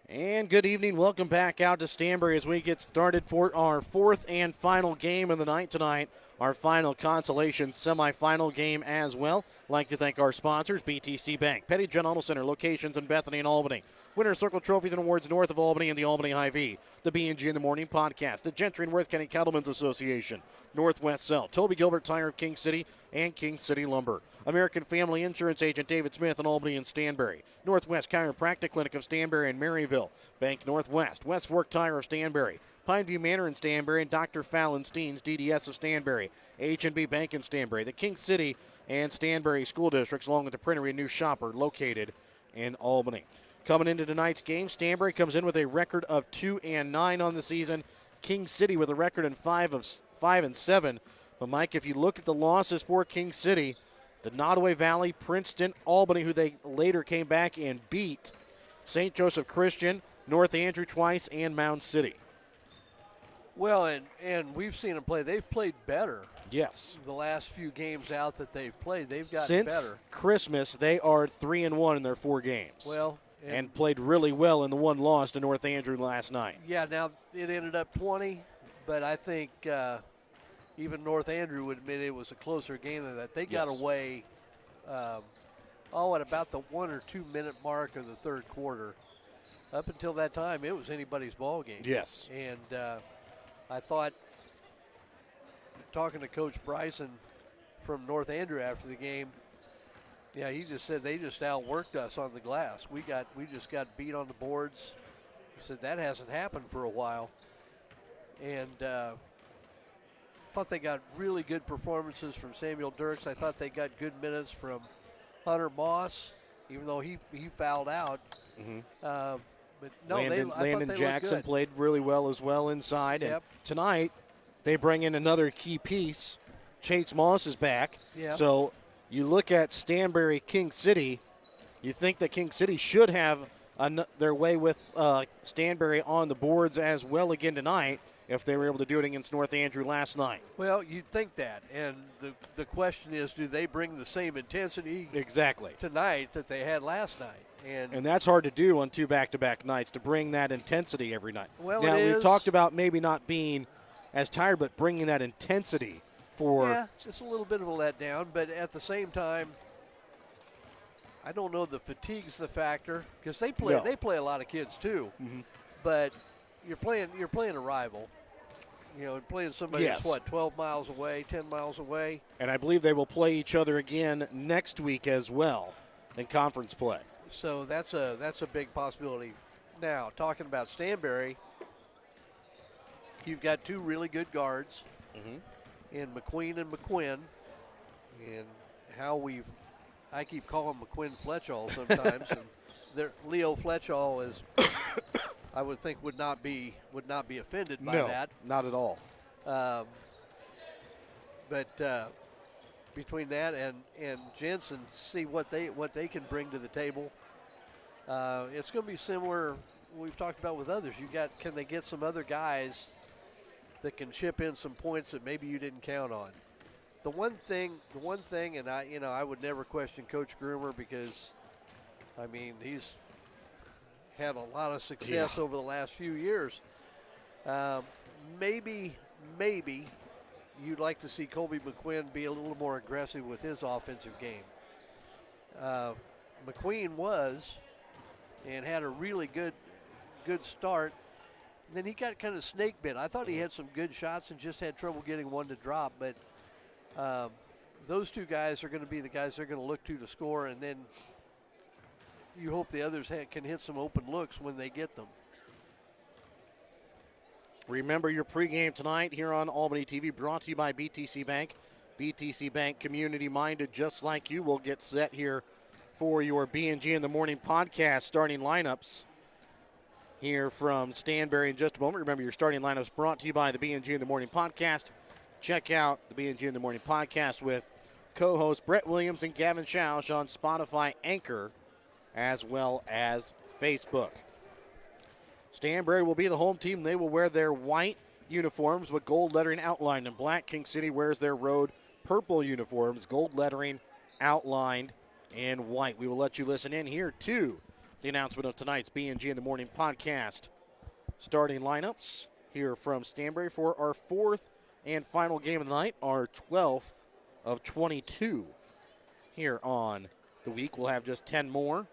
And good evening. Welcome back out to Stanberry as we get started for our fourth and final game of the night tonight. Our final consolation semifinal game as well. I'd like to thank our sponsors, BTC Bank, Petty General Center, locations in Bethany and Albany. Winter Circle Trophies and Awards north of Albany and the Albany Hy-Vee. The B&G in the Morning Podcast, the Gentry and Worth County Cattlemen's Association, Northwest Cell, Toby Gilbert Tire of King City, and King City Lumber. American Family Insurance Agent David Smith in Albany and Stanberry. Northwest Chiropractic Clinic of Stanberry and Maryville. Bank Northwest. West Fork Tire of Stanberry. Pineview Manor in Stanberry and Dr. Fallon Steens, DDS of Stanberry. H&B Bank in Stanberry. The King City and Stanberry School Districts along with the Printery New Shopper located in Albany. Coming into tonight's game, Stanberry comes in with a record of 2-9 on the season. King City with a record of 5-7. But Mike, if you look at the losses for King City, the Nottoway Valley, Princeton, Albany, who they later came back and beat, St. Joseph Christian, North Andrew twice, and Mound City. Well, and we've seen them play. They've played better. Yes. The last few games out that they've played, they've gotten Since better. Christmas, they are 3-1 in their 4 games. Well, and played really well in the one loss to North Andrew last night. Yeah, now it ended up 20, but I think even North Andrew would admit it was a closer game than that. They got away, at about the 1 or 2 minute mark of the third quarter. Up until that time, it was anybody's ball game. Yes. And I thought, talking to Coach Bryson from North Andrew after the game, yeah, he just said they just outworked us on the glass. We just got beat on the boards. He said that hasn't happened for a while. And thought they got really good performances from Samuel Dirks. I thought they got good minutes from Hunter Moss, even though he fouled out. Mm-hmm. But no, Landon Jackson played really well as well inside. Yep. And tonight, they bring in another key piece. Chase Moss is back. Yep. So you look at Stanberry, King City, you think that King City should have their way with Stanberry on the boards as well again tonight if they were able to do it against North Andrew last night. Well, you'd think that. And the question is, do they bring the same intensity tonight that they had last night? And that's hard to do on 2 back-to-back nights, to bring that intensity every night. Well, now, we've talked about maybe not being as tired, but bringing that intensity for. Yeah, it's a little bit of a letdown, but at the same time, I don't know the fatigue's the factor because they play a lot of kids too. Mm-hmm. But you're playing a rival. You know, playing somebody that's 12 miles away, 10 miles away. And I believe they will play each other again next week as well in conference play. So that's a big possibility. Now, talking about Stanberry, you've got 2 really good guards in McQueen and McQuinn. And I keep calling McQuinn Fletchall sometimes. And Leo Fletchall is, I would think, would not be offended by that. Not at all. But between that and Jensen, see what they can bring to the table. It's going to be similar. We've talked about with others. Can they get some other guys that can chip in some points that maybe you didn't count on? The one thing, and I would never question Coach Groomer because, I mean, he's had a lot of success over the last few years. Maybe you'd like to see Colby McQuinn be a little more aggressive with his offensive game. McQueen was and had a really good start. Then he got kind of snake bit. I thought he had some good shots and just had trouble getting one to drop. But those 2 guys are going to be the guys they're going to look to score, and then you hope the others can hit some open looks when they get them. Remember your pregame tonight here on Albany TV, brought to you by BTC Bank. BTC Bank, community-minded just like you. Will get set here for your B&G in the Morning podcast starting lineups here from Stanberry in just a moment. Remember your starting lineups brought to you by the B&G in the Morning podcast. Check out the B&G in the Morning podcast with co-hosts Brett Williams and Gavin Schausch on Spotify, Anchor, as well as Facebook. Stanberry will be the home team. They will wear their white uniforms with gold lettering outlined in black. King City wears their road purple uniforms, gold lettering outlined in white. We will let you listen in here to the announcement of tonight's B&G in the Morning podcast. Starting lineups here from Stanberry for our fourth and final game of the night, our 12th of 22 here on the week. We'll have just 10 more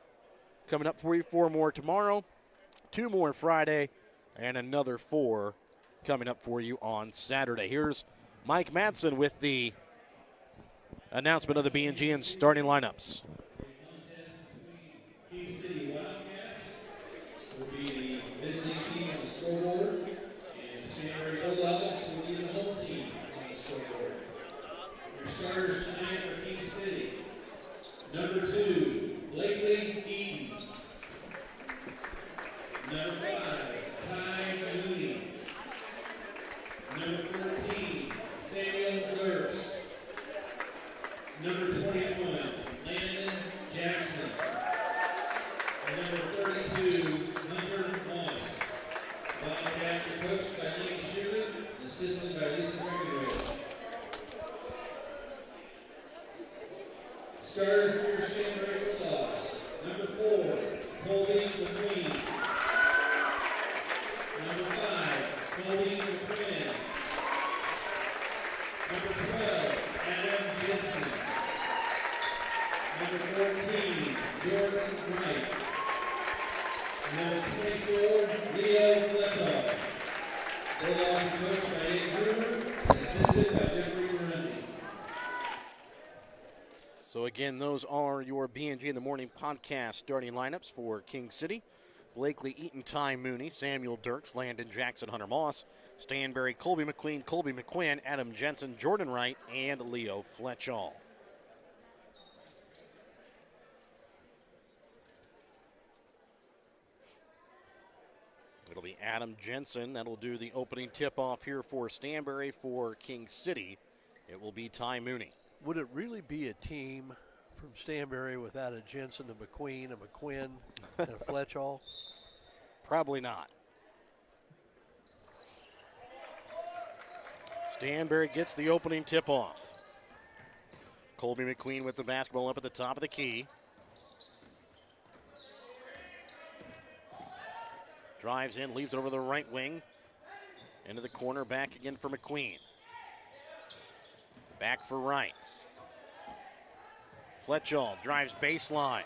coming up for you, 4 more tomorrow, 2 more Friday, and another 4 coming up for you on Saturday. Here's Mike Madsen with the announcement of the B&G and starting lineups. King City Wildcats will be the visiting team on the scoreboard, and Stanberry Bulldogs will be the home team on the scoreboard. Your starters tonight for King City: number 2, Blakely Eaton; number 5, Ty Mooney; number 14, Samuel Lurs; number 21, Landon Jackson; and number 32, Hunter Moss. Wildcats are coached by Lee Schumann and assisted by Lisa Breckenridge. Starters for your Stanberry Bulldogs: number 4, Colby McQueen; number 5, Colby McQueen; number 12, Adam Jensen; number 14, Jordan Wright; number 24, Leo Fletcher. Bulldogs coached by Eddie Gruber and assisted by Jeffrey Grundy. So again, those are your B&G in the Morning podcast starting lineups for King City. Blakely Eaton, Ty Mooney, Samuel Dirks, Landon Jackson, Hunter Moss, Stanberry, Colby McQueen, Colby McQuinn, Adam Jensen, Jordan Wright, and Leo Fletchall. It'll be Adam Jensen that'll do the opening tip-off here for Stanberry. For King City, it will be Ty Mooney. Would it really be a team from Stanberry without a Jensen, a McQueen, a McQuinn, and a Fletchall? Probably not. Stanberry gets the opening tip-off. Colby McQueen with the basketball up at the top of the key. Drives in, leaves it over the right wing. Into the corner, back again for McQueen. Back for Wright. Fletchall drives baseline.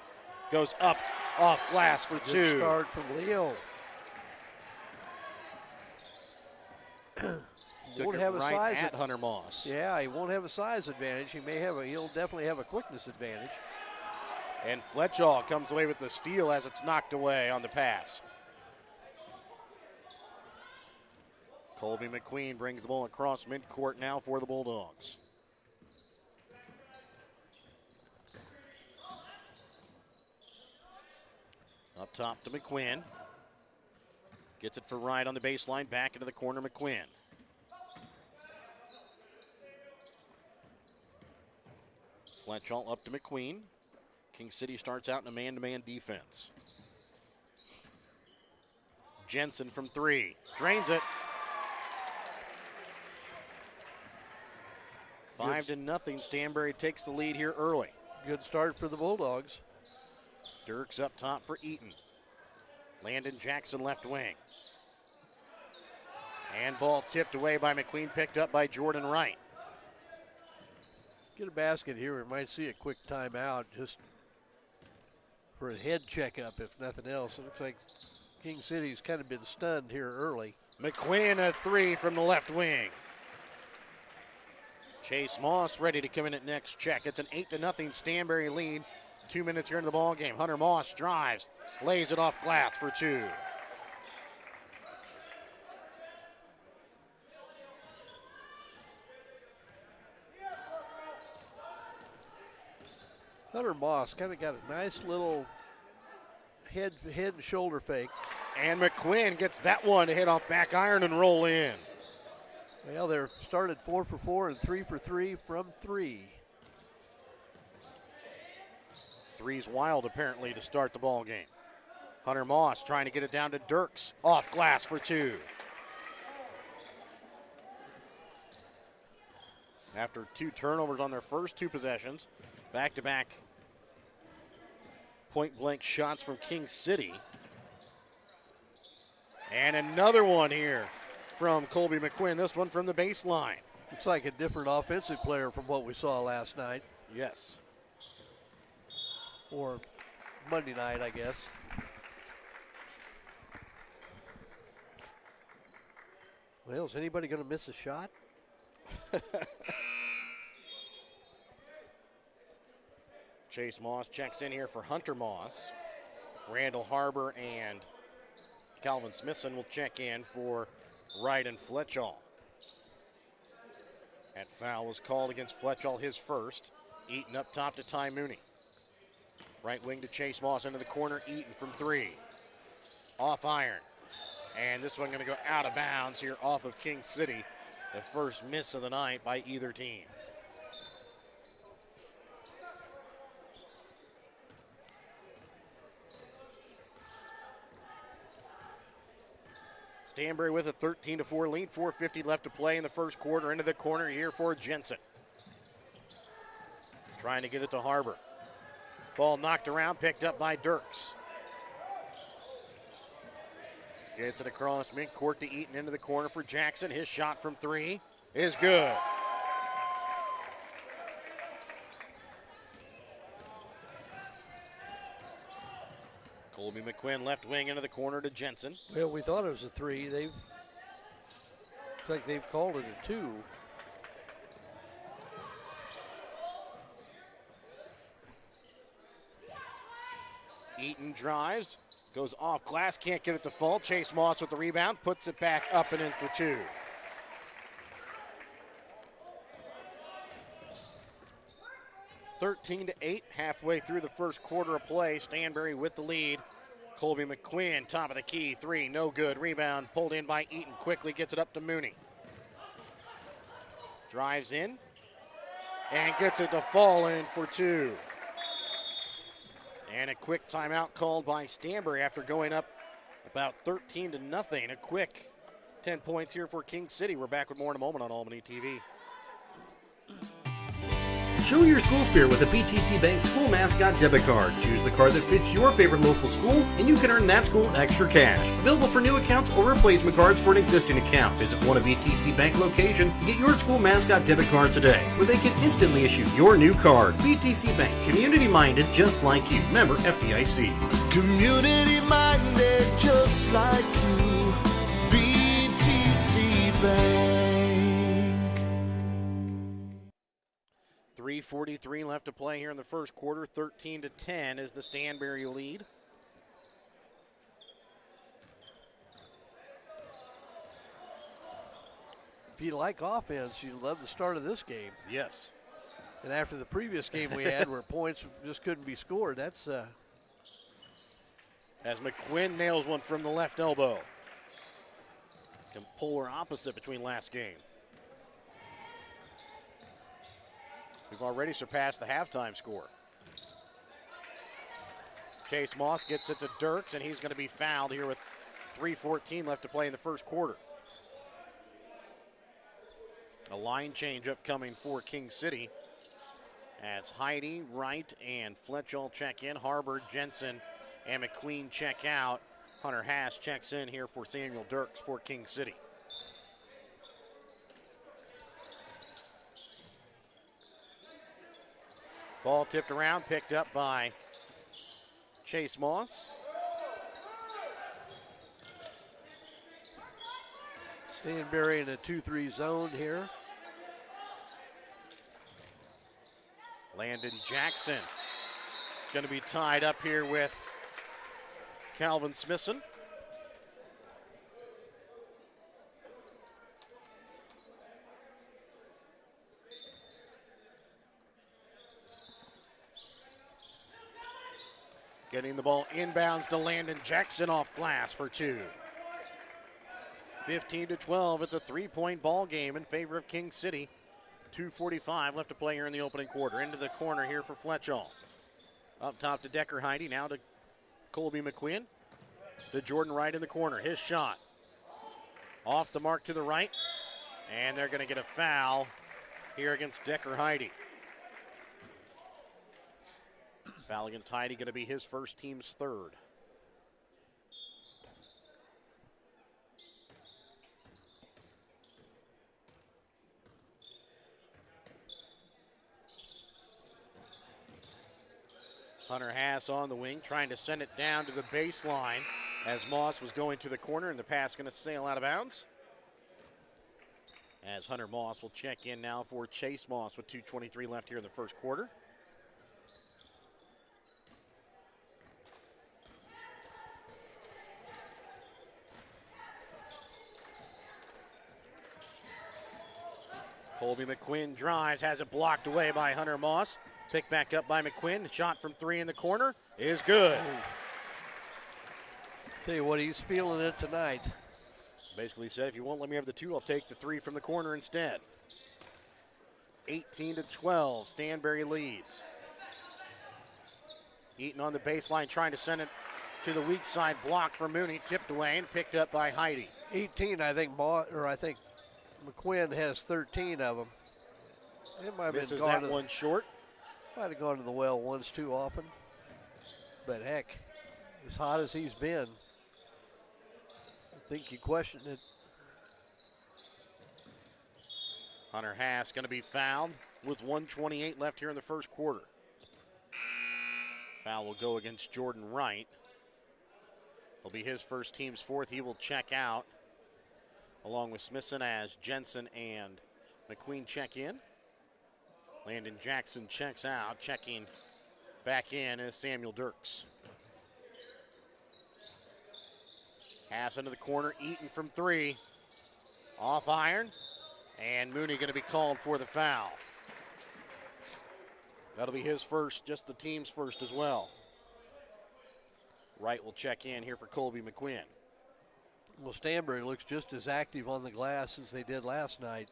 Goes up, off glass for 2. Good start from Leo. Took Won't it have a right size at Hunter Moss. Yeah, he won't have a size advantage. He'll definitely have a quickness advantage. And Fletchall comes away with the steal as it's knocked away on the pass. Colby McQueen brings the ball across midcourt now for the Bulldogs. Up top to McQuinn. Gets it for Wright on the baseline, back into the corner, McQuinn. Fletchall up to McQueen. King City starts out in a man-to-man defense. Jensen from 3, drains it. 5-0. Stanberry takes the lead here early. Good start for the Bulldogs. Dirks up top for Eaton. Landon Jackson left wing. And ball tipped away by McQueen, picked up by Jordan Wright. Get a basket here. We might see a quick timeout just for a head checkup, if nothing else. It looks like King City's kind of been stunned here early. McQueen a 3 from the left wing. Chase Moss ready to come in at next check. It's an 8-0 Stanberry lead. 2 minutes here in the ball game. Hunter Moss drives, lays it off glass for 2. Hunter Moss kind of got a nice little head and shoulder fake. And McQuinn gets that one to hit off back iron and roll in. Well, they're started 4 for 4 and 3 for 3 from 3. Three's wild, apparently, to start the ball game. Hunter Moss trying to get it down to Dirks. Off glass for 2. After 2 turnovers on their first 2 possessions, back-to-back point-blank shots from King City. And another one here from Colby McQuinn, this one from the baseline. Looks like a different offensive player from what we saw last night, Yes. or Monday night, I guess. Well, is anybody going to miss a shot? Chase Moss checks in here for Hunter Moss. Randall Harbor and Calvin Smithson will check in for Wright and Fletchall. That foul was called against Fletchall, his first. Eaton up top to Ty Mooney. Right wing to Chase Moss into the corner. Eaton from three. Off iron. And this one going to go out of bounds here off of King City. The first miss of the night by either team. Stanberry with a 13-4 lead, 4:50 left to play in the first quarter. Into the corner here for Jensen. Trying to get it to Harbor. Ball knocked around, picked up by Dirks. Gets it across midcourt to Eaton into the corner for Jackson. His shot from three is good. Colby McQuinn left wing into the corner to Jensen. Well, we thought it was a three. Looks like they've called it a two. Eaton drives, goes off glass, can't get it to fall. Chase Moss with the rebound, puts it back up and in for two. (13-8), halfway through the first quarter of play. Stanberry with the lead. Colby McQuinn, top of the key, three, no good. Rebound pulled in by Eaton, quickly gets it up to Mooney. Drives in and gets it to fall in for two. And a quick timeout called by Stanberry after going up about 13-0. A quick 10 points here for King City. We're back with more in a moment on Albany TV. Show your school spirit with a BTC Bank School Mascot Debit Card. Choose the card that fits your favorite local school, and you can earn that school extra cash. Available for new accounts or replacement cards for an existing account. Visit one of BTC Bank locations and get your school mascot debit card today, where they can instantly issue your new card. BTC Bank, community-minded just like you. Member FDIC. Community-minded just like you. BTC Bank. 3:43 left to play here in the first quarter. 13-10 is the Stanberry lead. If you like offense, you love the start of this game. Yes. And after the previous game we had where points just couldn't be scored, that's As McQuinn nails one from the left elbow. Polar opposite between last game. We've already surpassed the halftime score. Chase Moss gets it to Dirks, and he's going to be fouled here with 3:14 left to play in the first quarter. A line change upcoming for King City as Heidi, Wright, and Fletchall check in. Harbor, Jensen, and McQueen check out. Hunter Haas checks in here for Samuel Dirks for King City. Ball tipped around, picked up by Chase Moss. Stanberry in a 2-3 zone here. Landon Jackson going to be tied up here with Calvin Smithson. Getting the ball inbounds to Landon Jackson off glass for two. 15-12, it's a three-point ball game in favor of King City. 2:45 left to play here in the opening quarter. Into the corner here for Fletchall. Up top to Decker Heidi, now to Colby McQuinn. To Jordan Wright in the corner, his shot. Off the mark to the right, and they're going to get a foul here against Decker Heidi. Foul against Heidi, going to be his first, team's third. Hunter Haas on the wing, trying to send it down to the baseline as Moss was going to the corner, and the pass going to sail out of bounds. As Hunter Moss will check in now for Chase Moss with 2:23 left here in the first quarter. Colby McQuinn drives, has it blocked away by Hunter Moss. Picked back up by McQuinn. Shot from three in the corner is good. Tell you what, he's feeling it tonight. Basically said, if you won't let me have the two, I'll take the three from the corner instead. 18-12, Stanberry leads. Eaton on the baseline trying to send it to the weak side, blocked for Mooney, tipped away and picked up by Heidi. 18, I think McQuinn has 13 of them. It might have Misses been gone that one short. Might have gone to the well once too often. But heck, as hot as he's been, I think you question it. Hunter Haas going to be fouled with 1:28 left here in the first quarter. Foul will go against Jordan Wright. It'll be his first, team's fourth. He will check out along with Smithson as Jensen and McQueen check in. Landon Jackson checks out. Checking back in is Samuel Dirks. Pass into the corner. Eaton from three. Off iron. And Mooney going to be called for the foul. That'll be his first, just the team's first as well. Wright will check in here for Colby McQuinn. Well, Stanberry looks just as active on the glass as they did last night.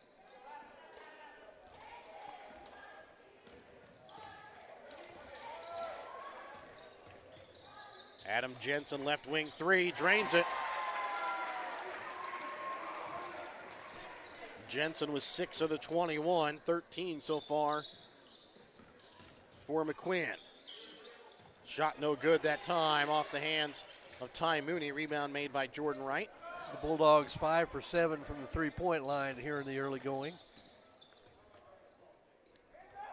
Adam Jensen, left wing three, drains it. Jensen was 6 of the 21, 13 so far for McQuinn. Shot no good that time, off the hands of Ty Mooney. Rebound made by Jordan Wright. The Bulldogs 5 for 7 from the three-point line here in the early going.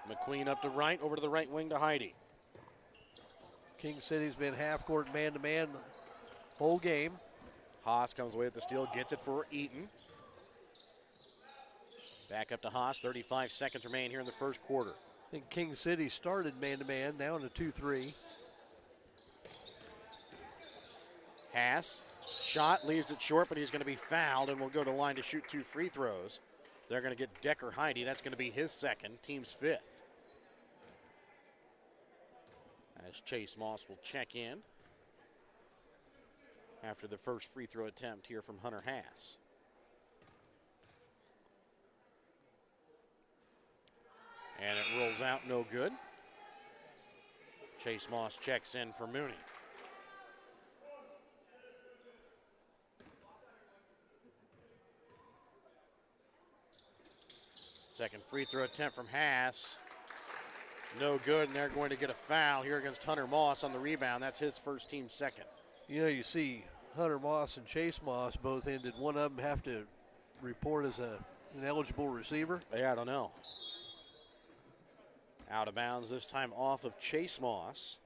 McQueen up to Wright, over to the right wing to Heidi. King City's been half-court man-to-man whole game. Haas comes away with the steal, gets it for Eaton. Back up to Haas, 35 seconds remain here in the first quarter. I think King City started man-to-man, now in a 2-3. Haas, shot, leaves it short, but he's going to be fouled and will go to the line to shoot 2 free throws. They're going to get Decker Heidi. That's going to be his second, team's fifth. As Chase Moss will check in after the first free throw attempt here from Hunter Haas. And it rolls out, no good. Chase Moss checks in for Mooney. Second free throw attempt from Haas. No good, and they're going to get a foul here against Hunter Moss on the rebound. That's his first, team second. You know, you see Hunter Moss and Chase Moss both ended. One of them have to report as an eligible receiver. Yeah, I don't know. Out of bounds this time off of Chase Moss.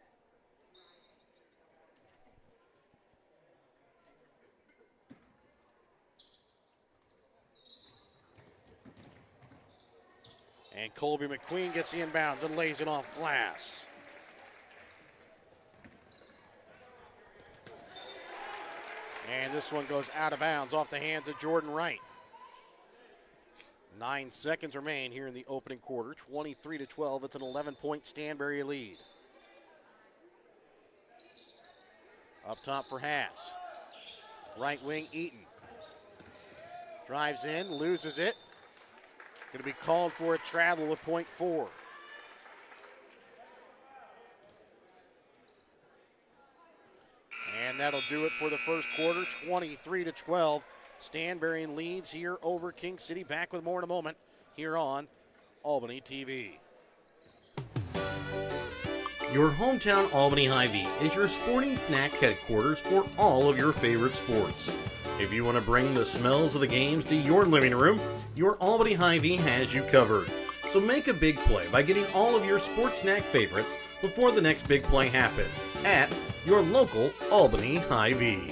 And Colby McQueen gets the inbounds and lays it off glass. And this one goes out of bounds off the hands of Jordan Wright. 9 seconds remain here in the opening quarter. 23-12. It's an 11-point Stanberry lead. Up top for Haas. Right wing Eaton. Drives in, loses it. Going to be called for a travel with .4. And that'll do it for the first quarter, 23-12. Stanberry leads here over King City. Back with more in a moment here on Albany TV. Your hometown Albany Hy-Vee is your sporting snack headquarters for all of your favorite sports. If you want to bring the smells of the games to your living room, your Albany Hy-Vee has you covered. So make a big play by getting all of your sports snack favorites before the next big play happens at your local Albany Hy-Vee.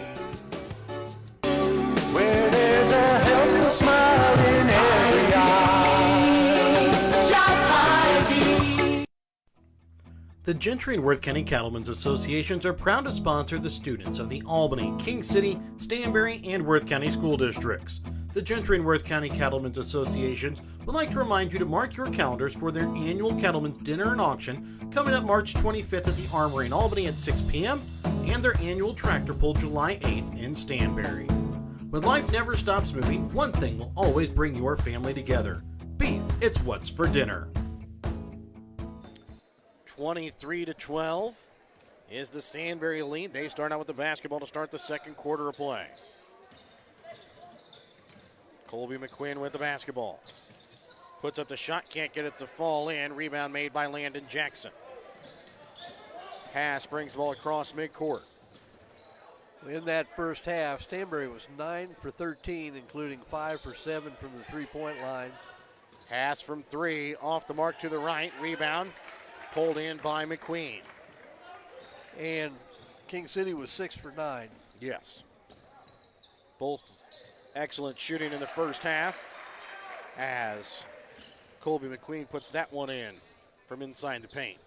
Where there's a helpless smile in every eye. Shop Hy-Vee. The Gentry and Worth County Cattlemen's Associations are proud to sponsor the students of the Albany, King City, Stanberry, and Worth County school districts. The Gentry and Worth County Cattlemen's Associations would like to remind you to mark your calendars for their annual Cattlemen's Dinner and Auction coming up March 25th at the Armory in Albany at 6 p.m. and their annual Tractor Pull July 8th in Stanberry. When life never stops moving, one thing will always bring your family together. Beef, it's what's for dinner. 23-12 is the Stanberry lead. They start out with the basketball to start the second quarter of play. Colby McQuinn with the basketball. Puts up the shot, can't get it to fall in. Rebound made by Landon Jackson. Pass brings the ball across midcourt. In that first half, Stanberry was 9 for 13, including 5 for 7 from the three-point line. Pass from three, off the mark to the right. Rebound pulled in by McQueen. And King City was 6 for 9. Yes. Both excellent shooting in the first half as Colby McQueen puts that one in from inside the paint.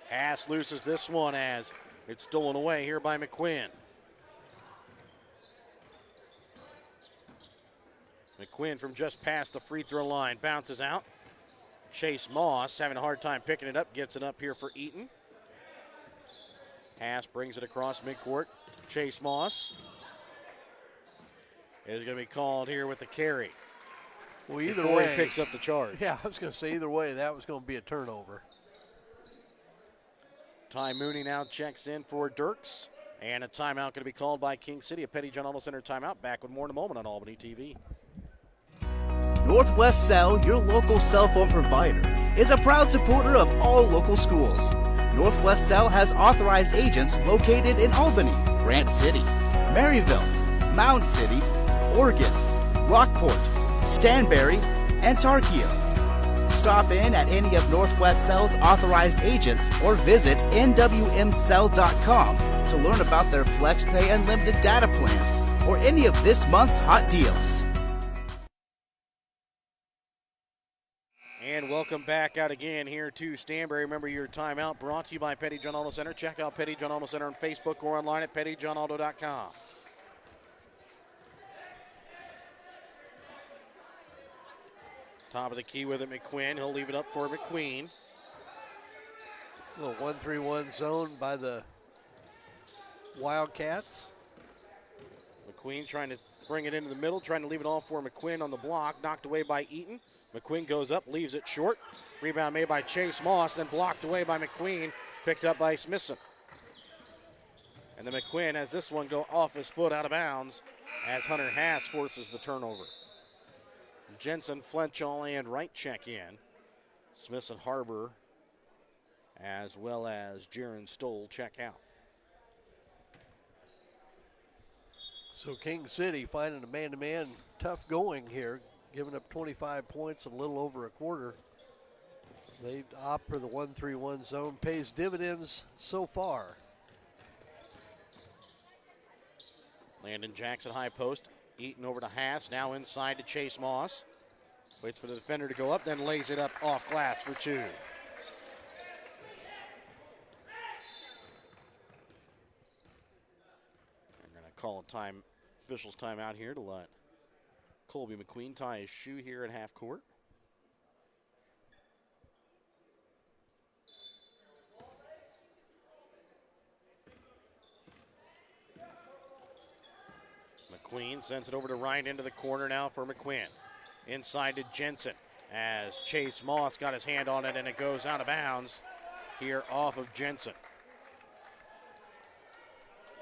Pass loses this one as it's stolen away here by McQuinn. McQuinn from just past the free throw line bounces out. Chase Moss having a hard time picking it up, gets it up here for Eaton. Pass brings it across midcourt. Chase Moss is going to be called here with the carry. Well, either before way, he picks up the charge. Yeah, I was going to say either way, that was going to be a turnover. Ty Mooney now checks in for Dirks. And a timeout going to be called by King City. A Petty John Alma Center timeout. Back with more in a moment on Albany TV. Northwest Cell, your local cell phone provider, is a proud supporter of all local schools. Northwest Cell has authorized agents located in Albany, Grant City, Maryville, Mound City, Oregon, Rockport, Stanberry, and Tarkio. Stop in at any of Northwest Cell's authorized agents or visit nwmcell.com to learn about their FlexPay unlimited data plans or any of this month's hot deals. And welcome back out again here to Stanberry. Remember, your timeout brought to you by Petty John Alma Center. Check out Petty John Alma Center on Facebook or online at pettyjohnaldo.com. Top of the key with it, McQuinn. He'll leave it up for McQueen. Little 1-3-1 zone by the Wildcats. McQueen trying to bring it into the middle, trying to leave it all for McQuinn on the block. Knocked away by Eaton. McQueen goes up, leaves it short. Rebound made by Chase Moss, then blocked away by McQueen. Picked up by Smithson. And then McQuinn has this one go off his foot out of bounds as Hunter Haas forces the turnover. Jensen, Fletchall, and Wright check in. Smithson, Harbor, as well as Jaron Stoll check out. So King City finding a man-to-man tough going here, giving up 25 points in a little over a quarter. They opt for the 1-3-1 zone, pays dividends so far. Landon Jackson, high post. Eaton over to Haas, now inside to Chase Moss. Waits for the defender to go up, then lays it up off glass for two. They're going to call a time, officials timeout here to let Colby McQueen tie his shoe here at half court. McQueen sends it over to Ryan into the corner now for McQueen. Inside to Jensen as Chase Moss got his hand on it and it goes out of bounds here off of Jensen.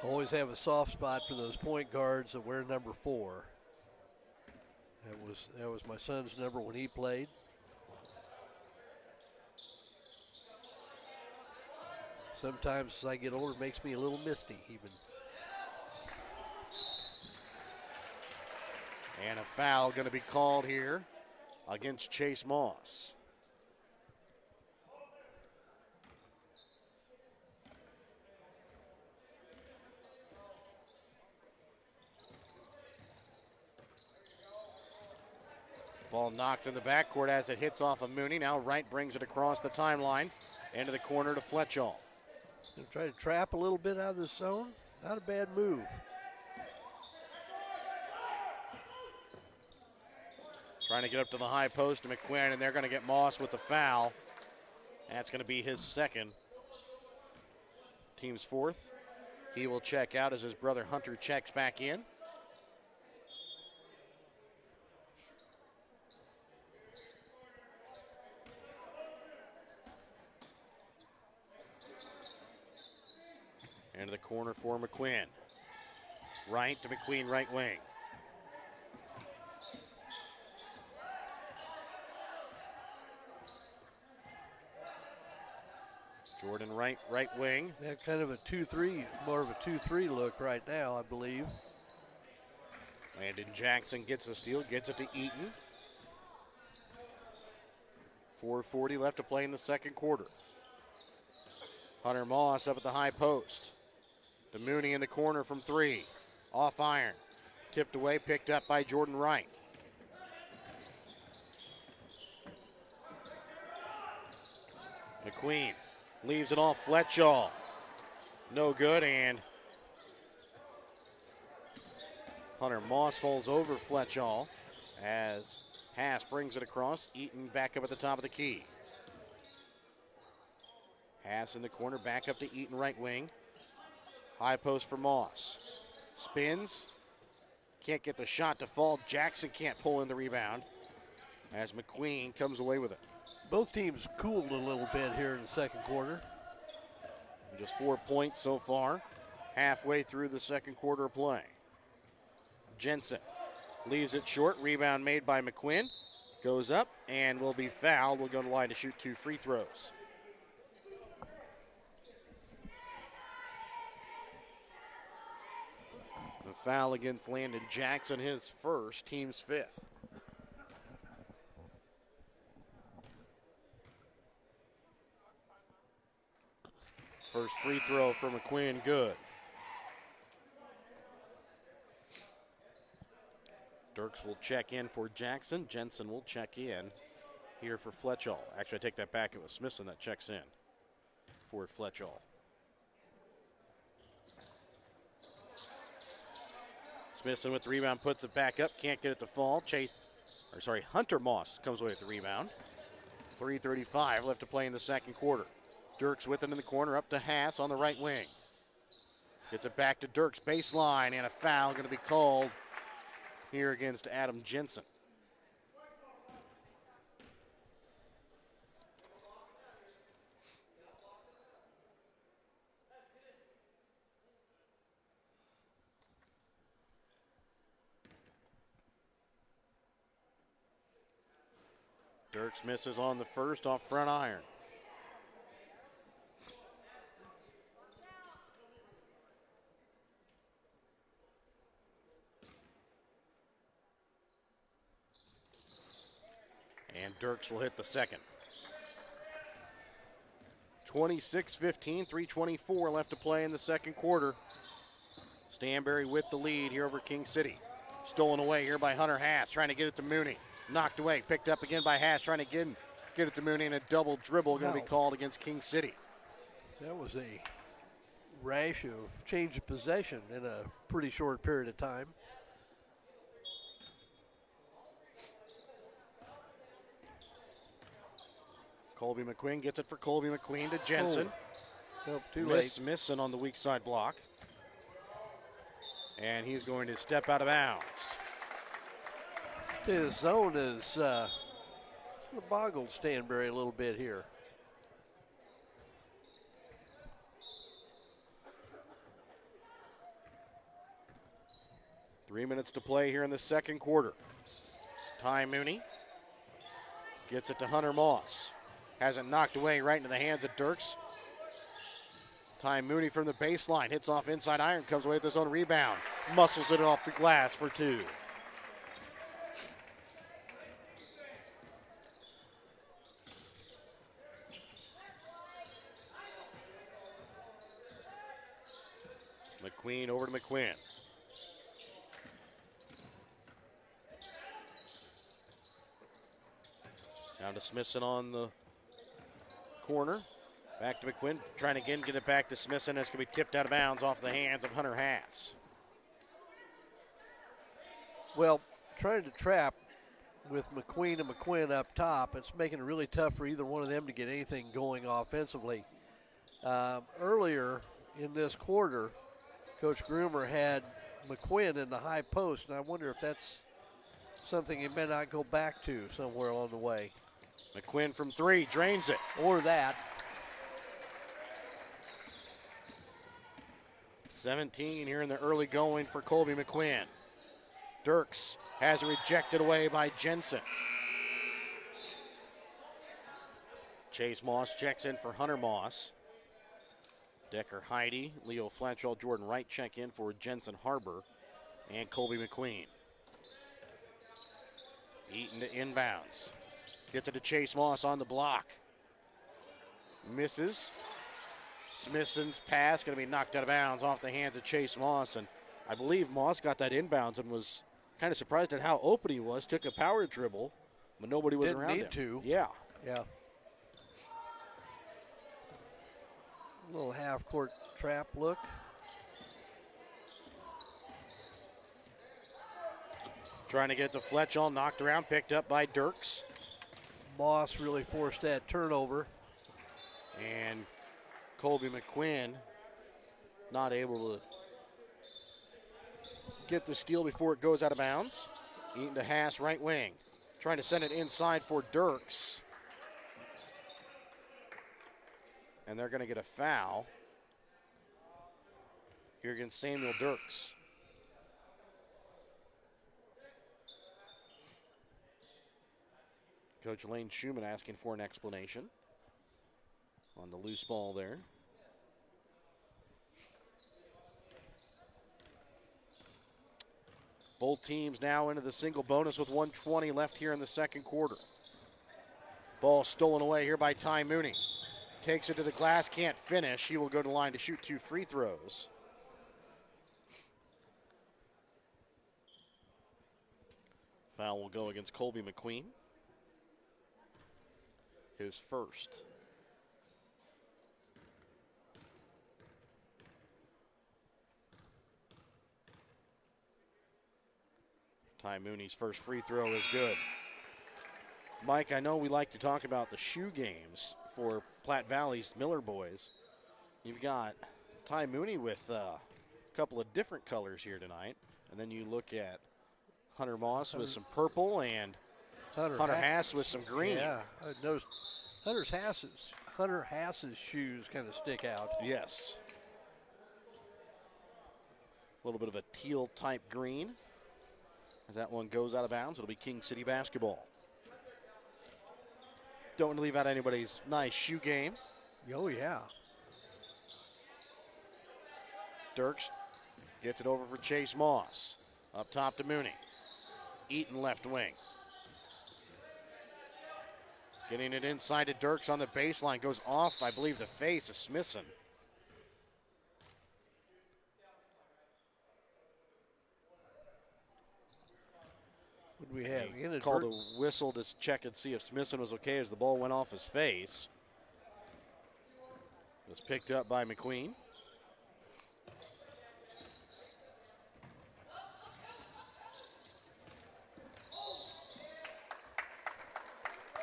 Always have a soft spot for those point guards that wear number 4. That was my son's number when he played. Sometimes as I get older, it makes me a little misty even. And a foul going to be called here against Chase Moss. Ball knocked in the backcourt as it hits off of Mooney. Now Wright brings it across the timeline into the corner to Fletchall. Gonna try to trap a little bit out of the zone. Not a bad move. Trying to get up to the high post to McQuinn, and they're going to get Moss with the foul. That's going to be his second. Team's fourth. He will check out as his brother Hunter checks back in. Into the corner for McQuinn. Right to McQueen, right wing. Jordan Wright, right wing. Yeah, kind of a 2-3, more of a 2-3 look right now, I believe. Landon Jackson gets the steal, gets it to Eaton. 4:40 left to play in the second quarter. Hunter Moss up at the high post. To Mooney in the corner from three. Off iron. Tipped away, picked up by Jordan Wright. McQueen leaves it off Fletchall. No good, and Hunter Moss falls over Fletchall as Haas brings it across. Eaton back up at the top of the key. Haas in the corner, back up to Eaton, right wing. High post for Moss. Spins. Can't get the shot to fall. Jackson can't pull in the rebound as McQueen comes away with it. Both teams cooled a little bit here in the second quarter. Just 4 points so far, halfway through the second quarter of play. Jensen leaves it short. Rebound made by McQuinn. Goes up and will be fouled. Will go to the line to shoot 2 free throws. The foul against Landon Jackson, his first, team's fifth. First free throw for McQueen, good. Dirks will check in for Jackson. Jensen will check in here for Fletchall. Actually, I take that back. It was Smithson that checks in for Fletchall. Smithson with the rebound, puts it back up, can't get it to fall. Hunter Moss comes away with the rebound. 3:35 left to play in the second quarter. Dirks with it in the corner, up to Haas on the right wing. Gets it back to Dirks, baseline, and a foul going to be called here against Adam Jensen. Dirks misses on the first off front iron. And Dirks will hit the second. 26-15, 3:24 left to play in the second quarter. Stanberry with the lead here over King City. Stolen away here by Hunter Haas, trying to get it to Mooney. Knocked away, picked up again by Haas, trying to get it to Mooney, and a double dribble going to be called against King City. That was a rash of change of possession in a pretty short period of time. Colby McQueen gets it for Colby McQueen to Jensen. Nope, too late. Smithson on the weak side block. And he's going to step out of bounds. The zone is boggled Stanberry a little bit here. Three minutes to play here in the second quarter. Ty Mooney gets it to Hunter Moss. Has it knocked away right into the hands of Dirks. Ty Mooney from the baseline. Hits off inside iron. Comes away with his own rebound. Muscles it off the glass for 2. McQueen over to McQuinn. Down to Smithson on the corner. Back to McQuinn. Trying to again get it back to Smithson. It's going to be tipped out of bounds off the hands of Hunter Hass. Well, trying to trap with McQueen and McQuinn up top, it's making it really tough for either one of them to get anything going offensively. Earlier in this quarter, Coach Groomer had McQuinn in the high post, and I wonder if that's something he may not go back to somewhere along the way. McQuinn from 3, drains it. Or that. 17 here in the early going for Colby McQuinn. Dirks has it rejected away by Jensen. Chase Moss checks in for Hunter Moss. Decker Heidi, Leo Flatchall, Jordan Wright check in for Jensen Harbor and Colby McQueen. Eaton to inbounds. Gets it to Chase Moss on the block. Misses. Smithson's pass going to be knocked out of bounds off the hands of Chase Moss. And I believe Moss got that inbounds and was kind of surprised at how open he was. Took a power dribble, but nobody was around him. Didn't need to. Yeah. Yeah. A little half-court trap look. Trying to get to Fletchall, knocked around, picked up by Dirks. Moss really forced that turnover. And Colby McQuinn not able to get the steal before it goes out of bounds. Eaton to Hass, right wing. Trying to send it inside for Dirks. And they're going to get a foul here against Samuel Dirks. Coach Lane Schumann asking for an explanation on the loose ball there. Both teams now into the single bonus with 1:20 left here in the second quarter. Ball stolen away here by Ty Mooney. Takes it to the glass, can't finish. He will go to the line to shoot 2 free throws. Foul will go against Colby McQueen. His first. Ty Mooney's first free throw is good. Mike, I know we like to talk about the shoe games for Platte Valley's Miller boys. You've got Ty Mooney with a couple of different colors here tonight. And then you look at Hunter Moss with some purple and Hunter Hass with some green. Yeah, those Hunter Hass's shoes kind of stick out. Yes. A little bit of a teal type green. As that one goes out of bounds, it'll be King City basketball. Don't want to leave out anybody's nice shoe game. Oh, yeah. Dirks gets it over for Chase Moss. Up top to Mooney. Eaton left wing. Getting it inside to Dirks on the baseline. Goes off, I believe, the face of Smithson. What do we have? He called a whistle to check and see if Smithson was okay as the ball went off his face. It was picked up by McQueen.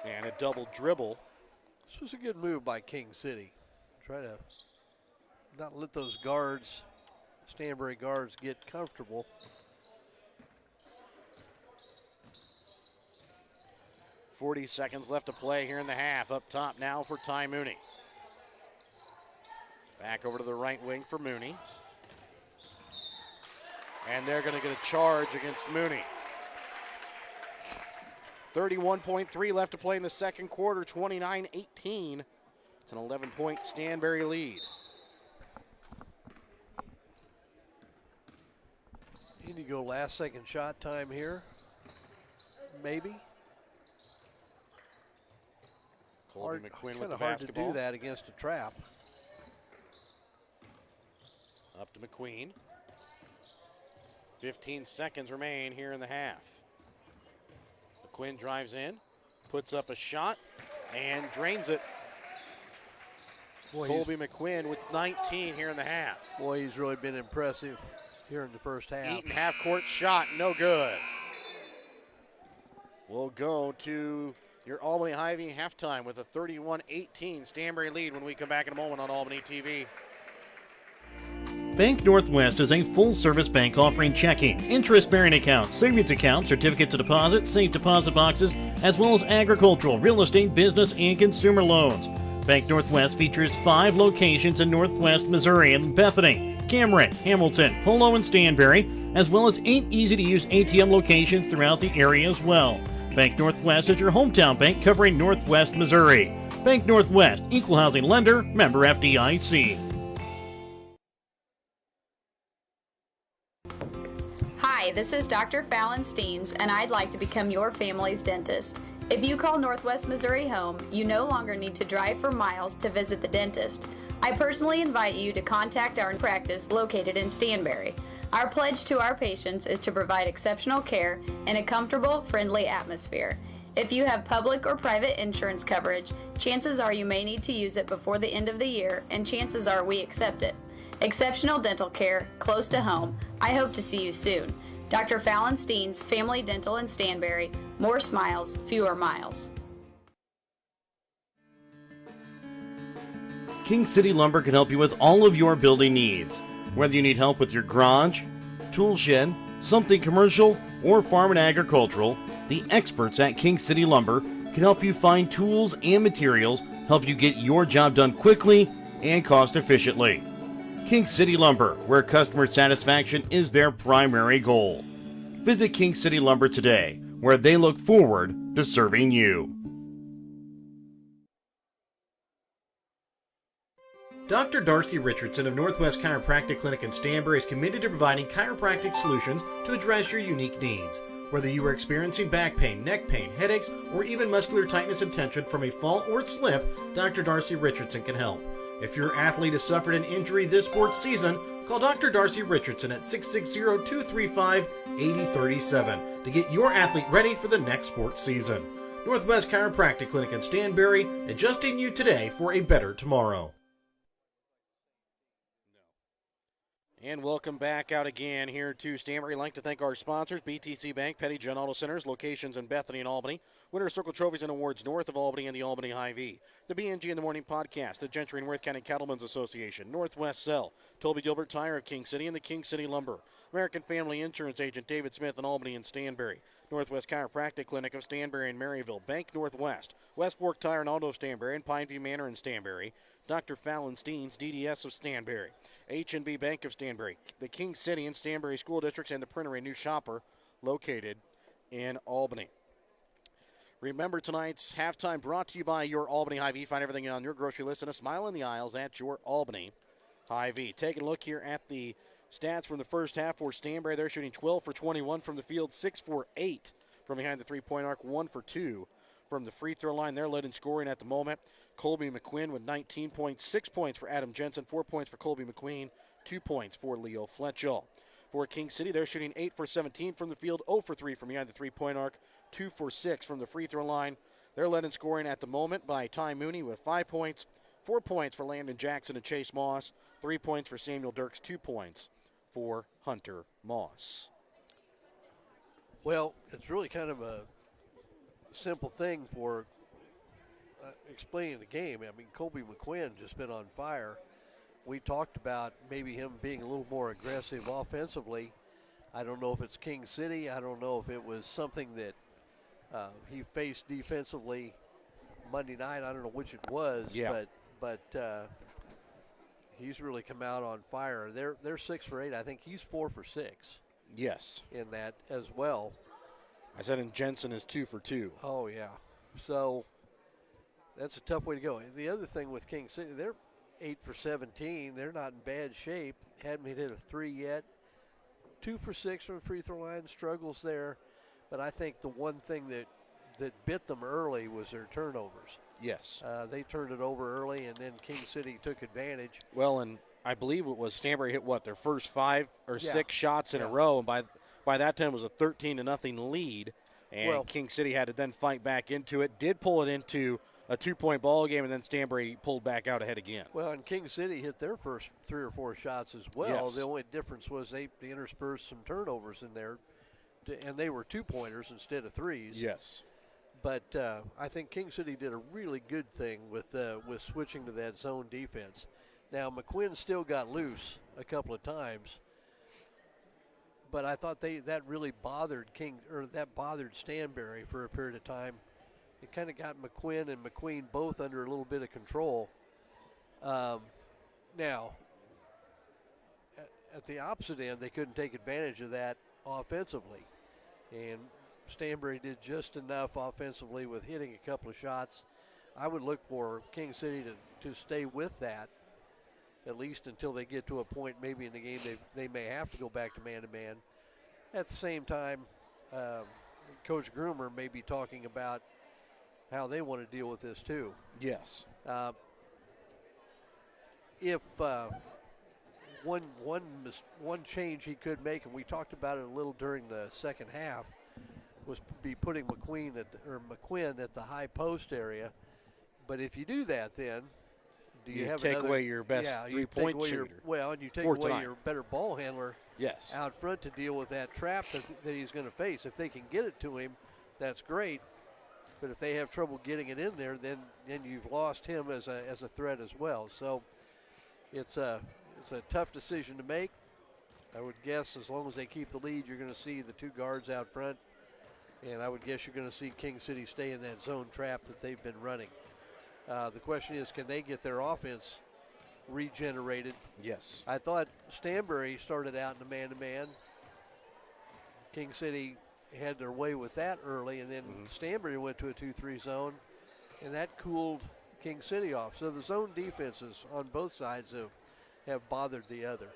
And a double dribble. This was a good move by King City. Try to not let those guards, Stanberry guards, get comfortable. .40 seconds left to play here in the half. Up top now for Ty Mooney. Back over to the right wing for Mooney. And they're going to get a charge against Mooney. 31.3 left to play in the second quarter, 29-18. It's an 11-point Stanberry lead. You need to go last second shot time here. Maybe. Colby McQuinn with the hard to basketball. do that against a trap. Up to McQueen. 15 seconds remain here in the half. McQuinn drives in, puts up a shot, and drains it. Boy, Colby McQuinn with 19 here in the half. Boy, he's really been impressive here in the first half. Eaton half-court shot, no good. We'll go to your Albany Hy-Vee halftime with a 31-18 Stanberry lead when we come back in a moment on Albany TV. Bank Northwest is a full-service bank offering checking, interest-bearing accounts, savings accounts, certificate to deposit, safe deposit boxes, as well as agricultural, real estate, business, and consumer loans. Bank Northwest features 5 locations in Northwest Missouri in Bethany, Cameron, Hamilton, Polo, and Stanberry, as well as 8 easy-to-use ATM locations throughout the area as well. Bank Northwest is your hometown bank covering Northwest Missouri. Bank Northwest, equal housing lender, member FDIC. Hi, this is Dr. Fallon Steens, and I'd like to become your family's dentist. If you call Northwest Missouri home, you no longer need to drive for miles to visit the dentist. I personally invite you to contact our practice located in Stanberry. Our pledge to our patients is to provide exceptional care in a comfortable, friendly atmosphere. If you have public or private insurance coverage, chances are you may need to use it before the end of the year, and chances are we accept it. Exceptional dental care, close to home. I hope to see you soon. Dr. Fallon Steens, Family Dental in Stanberry. More smiles, fewer miles. King City Lumber can help you with all of your building needs. Whether you need help with your garage, tool shed, something commercial, or farm and agricultural, the experts at King City Lumber can help you find tools and materials, help you get your job done quickly and cost efficiently. King City Lumber, where customer satisfaction is their primary goal. Visit King City Lumber today, where they look forward to serving you. Dr. Darcy Richardson of Northwest Chiropractic Clinic in Stanberry is committed to providing chiropractic solutions to address your unique needs. Whether you are experiencing back pain, neck pain, headaches, or even muscular tightness and tension from a fall or slip, Dr. Darcy Richardson can help. If your athlete has suffered an injury this sports season, call Dr. Darcy Richardson at 660-235-8037 to get your athlete ready for the next sports season. Northwest Chiropractic Clinic in Stanberry, adjusting you today for a better tomorrow. And welcome back out again here to Stanberry. I'd like to thank our sponsors, BTC Bank, Petty John Auto Centers, locations in Bethany and Albany, Winner's Circle Trophies and Awards north of Albany, and the Albany Hy-Vee, the BNG in the Morning Podcast, the Gentry and Worth County Cattlemen's Association, Northwest Cell, Toby Gilbert Tire of King City, and the King City Lumber, American Family Insurance Agent David Smith in Albany and Stanberry, Northwest Chiropractic Clinic of Stanberry and Maryville, Bank Northwest, West Fork Tire and Auto of Stanberry, and Pineview Manor in Stanberry, Dr. Fallon Steens, DDS of Stanberry, H&B Bank of Stanberry, the King City and Stanberry School Districts, and the Printery New Shopper located in Albany. Remember, tonight's halftime brought to you by your Albany Hy-Vee. Find everything on your grocery list and a smile in the aisles at your Albany Hy-Vee. Taking a look here at the stats from the first half for Stanberry. They're shooting 12 for 21 from the field, 6 for 8 from behind the three-point arc, 1 for 2 from the free throw line. They're led in scoring at the moment. Colby McQuinn with 19 points, 6 points for Adam Jensen, 4 points for Colby McQueen, 2 points for Leo Fletchall. For King City, they're shooting 8 for 17 from the field, 0 for 3 from behind the three-point arc, 2 for 6 from the free throw line. They're led in scoring at the moment by Ty Mooney with 5 points, 4 points for Landon Jackson and Chase Moss, 3 points for Samuel Dirks, 2 points for Hunter Moss. Well, it's really kind of a simple thing for explaining the game. I mean, Colby McQuinn just been on fire. We talked about maybe him being a little more aggressive offensively. I don't know if it's King City. I don't know if it was something that he faced defensively Monday night. I don't know which it was, but he's really come out on fire. They're 6 for 8. I think he's 4 for 6. Yes. In that as well. I said, and Jensen is 2 for 2. Oh, yeah. So that's a tough way to go. The other thing with King City, they're 8 for 17. They're not in bad shape. Haven't hit a 3 yet. 2 for 6 from the free throw line, struggles there. But I think the one thing that bit them early was their turnovers. Yes. They turned it over early, and then King City took advantage. Well, and I believe it was Stanberry hit, their first 5 or 6 shots in a Yeah. row, and by that time it was a 13-0 lead, and King City had to then fight back into it, did pull it into a 2-point ball game, and then Stanberry pulled back out ahead again. Well, and King City hit their first 3 or 4 shots as well. Yes. The only difference was they interspersed some turnovers in there, and they were 2-pointers instead of 3s. Yes. But I think King City did a really good thing with switching to that zone defense. Now, McQuinn still got loose a couple of times, but I thought that really bothered bothered Stanberry for a period of time. It kind of got McQuinn and McQueen both under a little bit of control. Now, at the opposite end, they couldn't take advantage of that offensively, and Stanberry did just enough offensively with hitting a couple of shots. I would look for King City to stay with that, at least until they get to a point maybe in the game they may have to go back to man-to-man. At the same time, Coach Groomer may be talking about how they want to deal with this too. Yes. If one change he could make, and we talked about it a little during the second half, was be putting McQuinn at the high post area. But if you do that, then do you have take another, away your best three-point shooter? And you take for away tonight. your better ball handler Yes. out front to deal with that trap that he's going to face. If they can get it to him, that's great. But if they have trouble getting it in there, then you've lost him as a threat as well. So it's a tough decision to make. I would guess as long as they keep the lead, you're going to see the 2 guards out front. And I would guess you're going to see King City stay in that zone trap that they've been running. The question is, can they get their offense regenerated? Yes. I thought Stanberry started out in a man-to-man. King City had their way with that early, and then Stanberry went to a 2-3 zone, and that cooled King City off. So the zone defenses on both sides have bothered the other.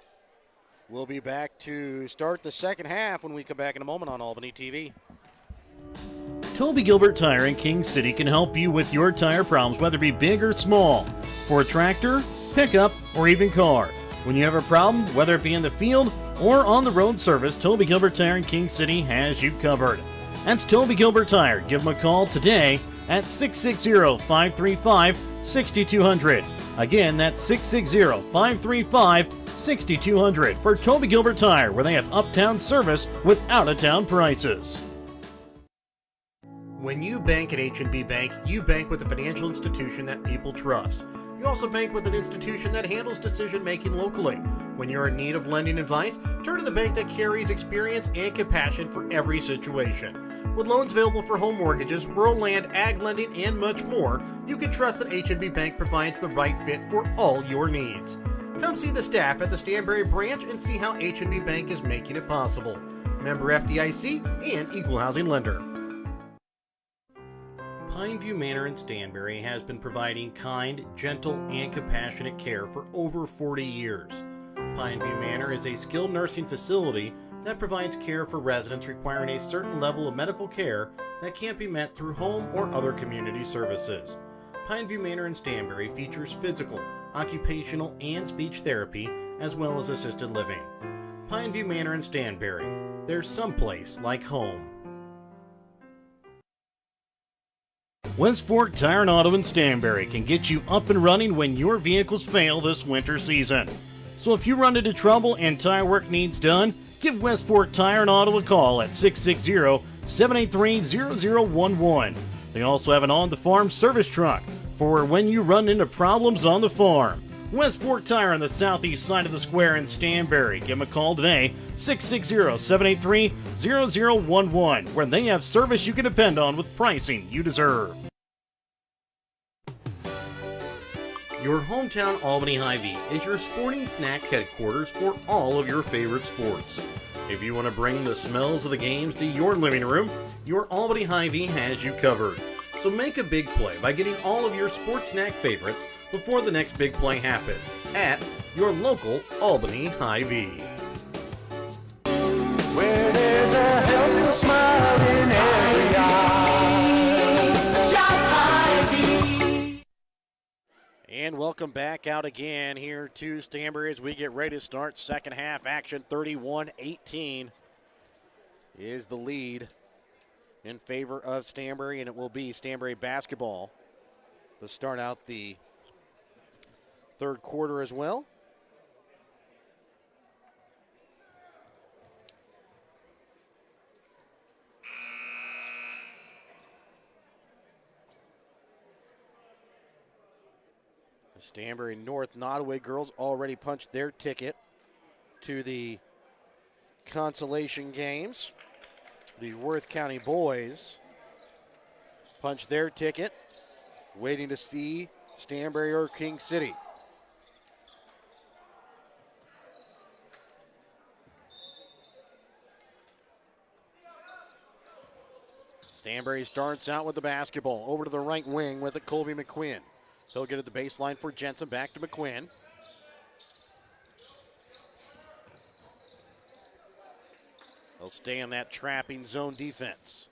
We'll be back to start the second half when we come back in a moment on Albany TV. Toby Gilbert Tire in King City can help you with your tire problems, whether it be big or small, for a tractor, pickup, or even car. When you have a problem, whether it be in the field or on the road service, Toby Gilbert Tire in King City has you covered. That's Toby Gilbert Tire. Give them a call today at 660-535-6200. Again, that's 660-535-6200 for Toby Gilbert Tire, where they have uptown service with out-of-town prices. When you bank at H&B Bank, you bank with a financial institution that people trust. You also bank with an institution that handles decision-making locally. When you're in need of lending advice, turn to the bank that carries experience and compassion for every situation. With loans available for home mortgages, rural land, ag lending, and much more, you can trust that H&B Bank provides the right fit for all your needs. Come see the staff at the Stanberry branch and see how H&B Bank is making it possible. Member FDIC and equal housing lender. Pineview Manor in Stanberry has been providing kind, gentle, and compassionate care for over 40 years. Pineview Manor is a skilled nursing facility that provides care for residents requiring a certain level of medical care that can't be met through home or other community services. Pineview Manor in Stanberry features physical, occupational, and speech therapy, as well as assisted living. Pineview Manor in Stanberry. There's someplace like home. West Fork Tire and Auto in Stanberry can get you up and running when your vehicles fail this winter season. So if you run into trouble and tire work needs done, give West Fork Tire and Auto a call at 660-783-0011. They also have an on-the-farm service truck for when you run into problems on the farm. West Fork Tire on the southeast side of the square in Stanberry. Give them a call today, 660-783-0011, where they have service you can depend on with pricing you deserve. Your hometown Albany Hy-Vee is your sporting snack headquarters for all of your favorite sports. If you want to bring the smells of the games to your living room, your Albany Hy-Vee has you covered. So make a big play by getting all of your sports snack favorites before the next big play happens at your local Albany Hy-Vee. Where there's a helpless smile in every eye. Shop Hy-Vee. And welcome back out again here to Stanberry as we get ready to start second half action. 31-18 is the lead in favor of Stanberry, and it will be Stanberry basketball to start out the third quarter as well. The Stanberry North Nottoway girls already punched their ticket to the consolation games. The Worth County boys punched their ticket, waiting to see Stanberry or King City. Stanberry starts out with the basketball. Over to the right wing with it, Colby McQuinn. He'll get at the baseline for Jensen. Back to McQuinn. They'll stay in that trapping zone defense.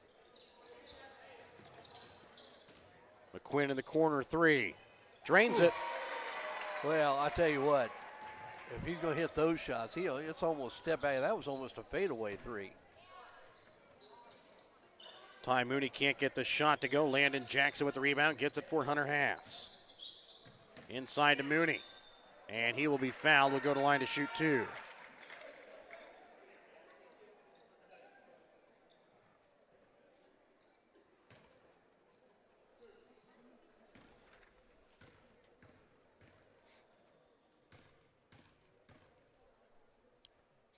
McQuinn in the corner three. Drains it. Well, I tell you what, if he's going to hit those shots, it's almost step back. That was almost a fadeaway three. Ty Mooney can't get the shot to go. Landon Jackson with the rebound. Gets it for Hunter Haas. Inside to Mooney. And he will be fouled. Will go to line to shoot two.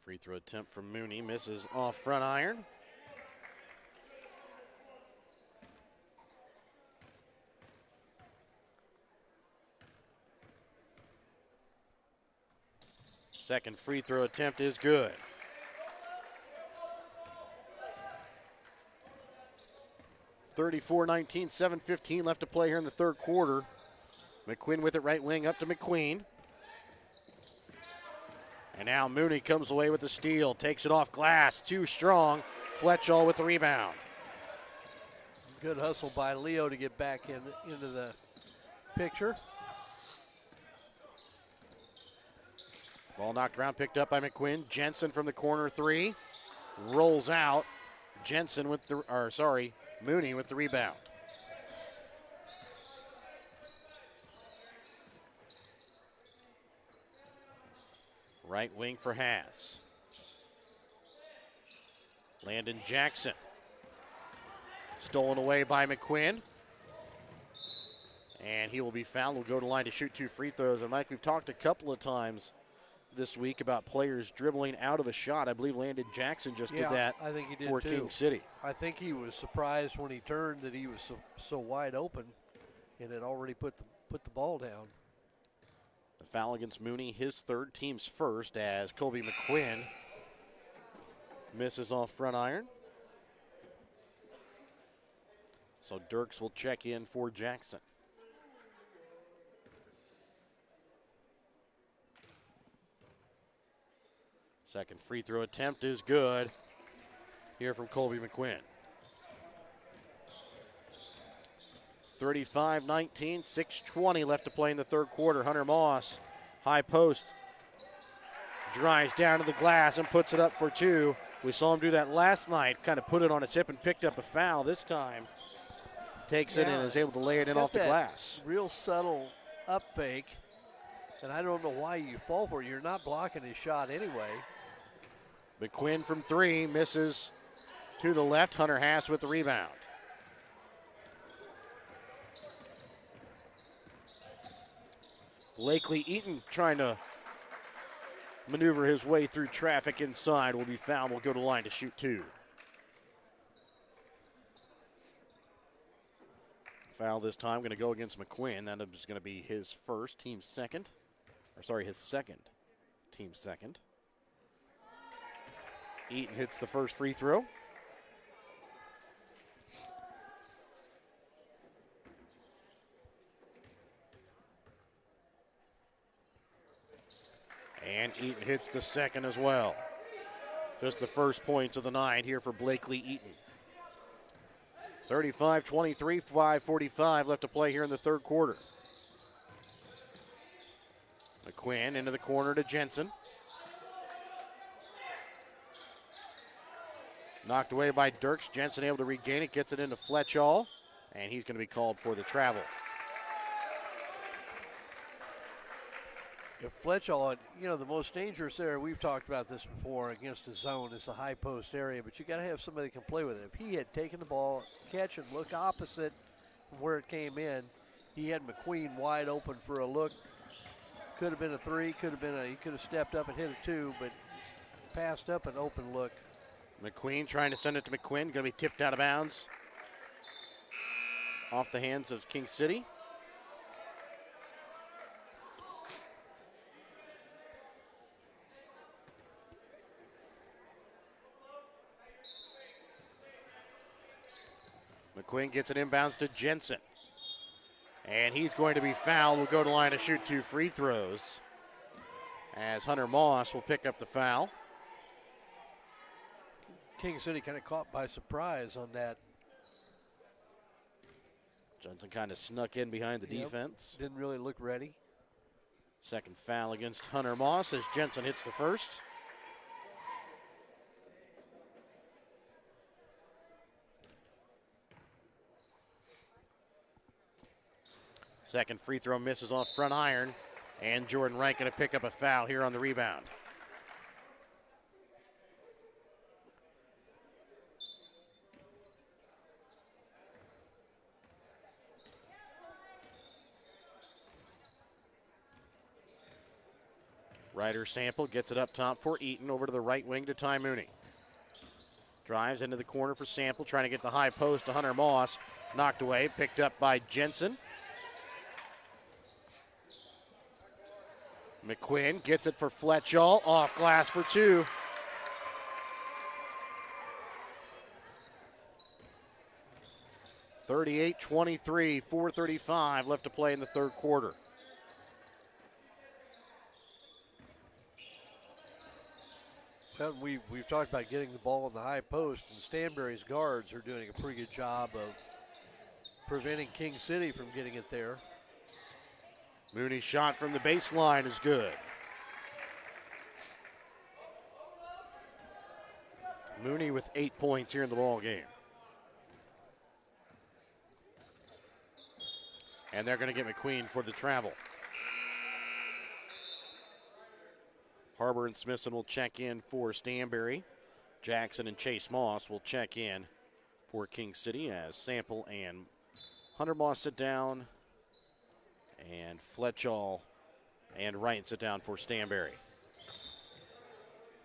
Free throw attempt from Mooney. Misses off front iron. Second free throw attempt is good. (34-19), 7:15 left to play here in the third quarter. McQuinn with it right wing up to McQueen. And now Mooney comes away with the steal, takes it off glass, too strong. Fletchall with the rebound. Good hustle by Leo to get back into the picture. Ball knocked around, picked up by McQuinn. Jensen from the corner three. Rolls out. Mooney with the rebound. Right wing for Haas. Landon Jackson. Stolen away by McQuinn. And he will be fouled. Will go to line to shoot two free throws. And Mike, we've talked a couple of times this week about players dribbling out of a shot. I believe Landon Jackson just did that I think he did for too. King City. I think he was surprised when he turned that he was so wide open and had already put the ball down. The foul against Mooney, his third, team's first, as Colby McQuinn misses off front iron. So Dirks will check in for Jackson. Second free throw attempt is good here from Colby McQuinn. 35-19, 6:20 left to play in the third quarter. Hunter Moss, high post, drives down to the glass and puts it up for two. We saw him do that last night, kind of put it on his hip and picked up a foul. This time takes it and is able to lay it in off the glass. Real subtle up fake, and I don't know why you fall for it. You're not blocking his shot anyway. McQuinn from three, misses to the left. Hunter Haas with the rebound. Blakely Eaton trying to maneuver his way through traffic inside. Will be fouled. Will go to line to shoot two. Foul this time going to go against McQuinn. That is going to be his first, team second. His second, team second. Eaton hits the first free throw. And Eaton hits the second as well. Just the first points of the night here for Blakely Eaton. 35-23, 5:45 left to play here in the third quarter. McQuinn into the corner to Jensen. Knocked away by Dirks. Jensen able to regain it, gets it into Fletchall, and he's going to be called for the travel. If Fletchall, the most dangerous area, we've talked about this before, against a zone is the high post area, but you got to have somebody that can play with it. If he had taken the ball, catch and look opposite from where it came in, he had McQueen wide open for a look. Could have been a three, he could have stepped up and hit a two, but passed up an open look. McQueen trying to send it to McQuinn, going to be tipped out of bounds. Off the hands of King City. McQuinn gets it inbounds to Jensen. And he's going to be fouled. Will go to line to shoot 2 free throws. As Hunter Moss will pick up the foul. King City kind of caught by surprise on that. Jensen kind of snuck in behind the defense. Didn't really look ready. Second foul against Hunter Moss as Jensen hits the first. Second free throw misses off front iron, and Jordan Wright going to pick up a foul here on the rebound. Ryder Sample gets it up top for Eaton, over to the right wing to Ty Mooney. Drives into the corner for Sample, trying to get the high post to Hunter Moss. Knocked away, picked up by Jensen. McQuinn gets it for Fletchall, off glass for 2. (38-23), 4:35 left to play in the third quarter. Well, we've talked about getting the ball in the high post, and Stanberry's guards are doing a pretty good job of preventing King City from getting it there. Mooney's shot from the baseline is good. Mooney with 8 points here in the ball game. And they're going to get McQueen for the travel. Harbor and Smithson will check in for Stanberry. Jackson and Chase Moss will check in for King City as Sample and Hunter Moss sit down. And Fletchall and Wright sit down for Stanberry.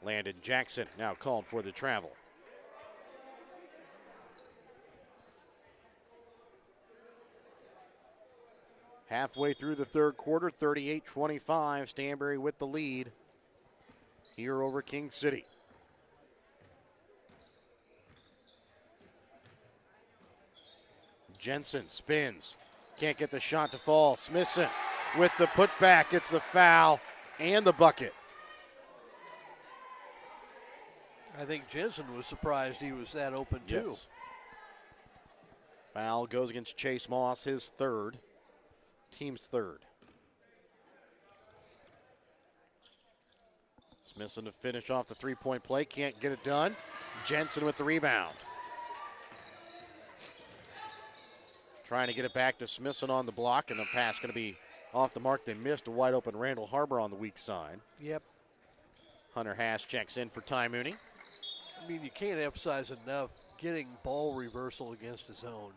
Landon Jackson now called for the travel. Halfway through the third quarter, 38-25, Stanberry with the lead here over King City. Jensen spins. Can't get the shot to fall. Smithson with the putback gets the foul and the bucket. I think Jensen was surprised he was that open too. Yes. Foul goes against Chase Moss, his third. Team's third. Smithson to finish off the three-point play. Can't get it done. Jensen with the rebound. Trying to get it back to Smithson on the block, and the pass going to be off the mark. They missed a wide open Randall Harbor on the weak side. Yep. Hunter Hash checks in for Ty Mooney. I mean, you can't emphasize enough getting ball reversal against a zone.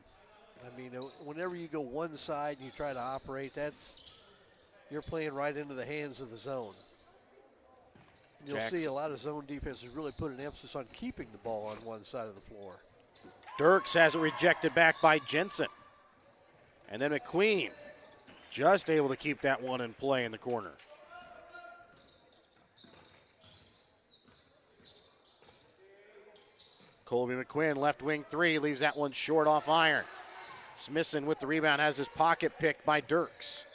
I mean, whenever you go one side and you try to operate, you're playing right into the hands of the zone. And you'll see a lot of zone defenses really put an emphasis on keeping the ball on one side of the floor. Dirks has it rejected back by Jensen. And then McQueen just able to keep that one in play in the corner. Colby McQuinn, left wing three, leaves that one short off iron. Smithson with the rebound, has his pocket picked by Dirks.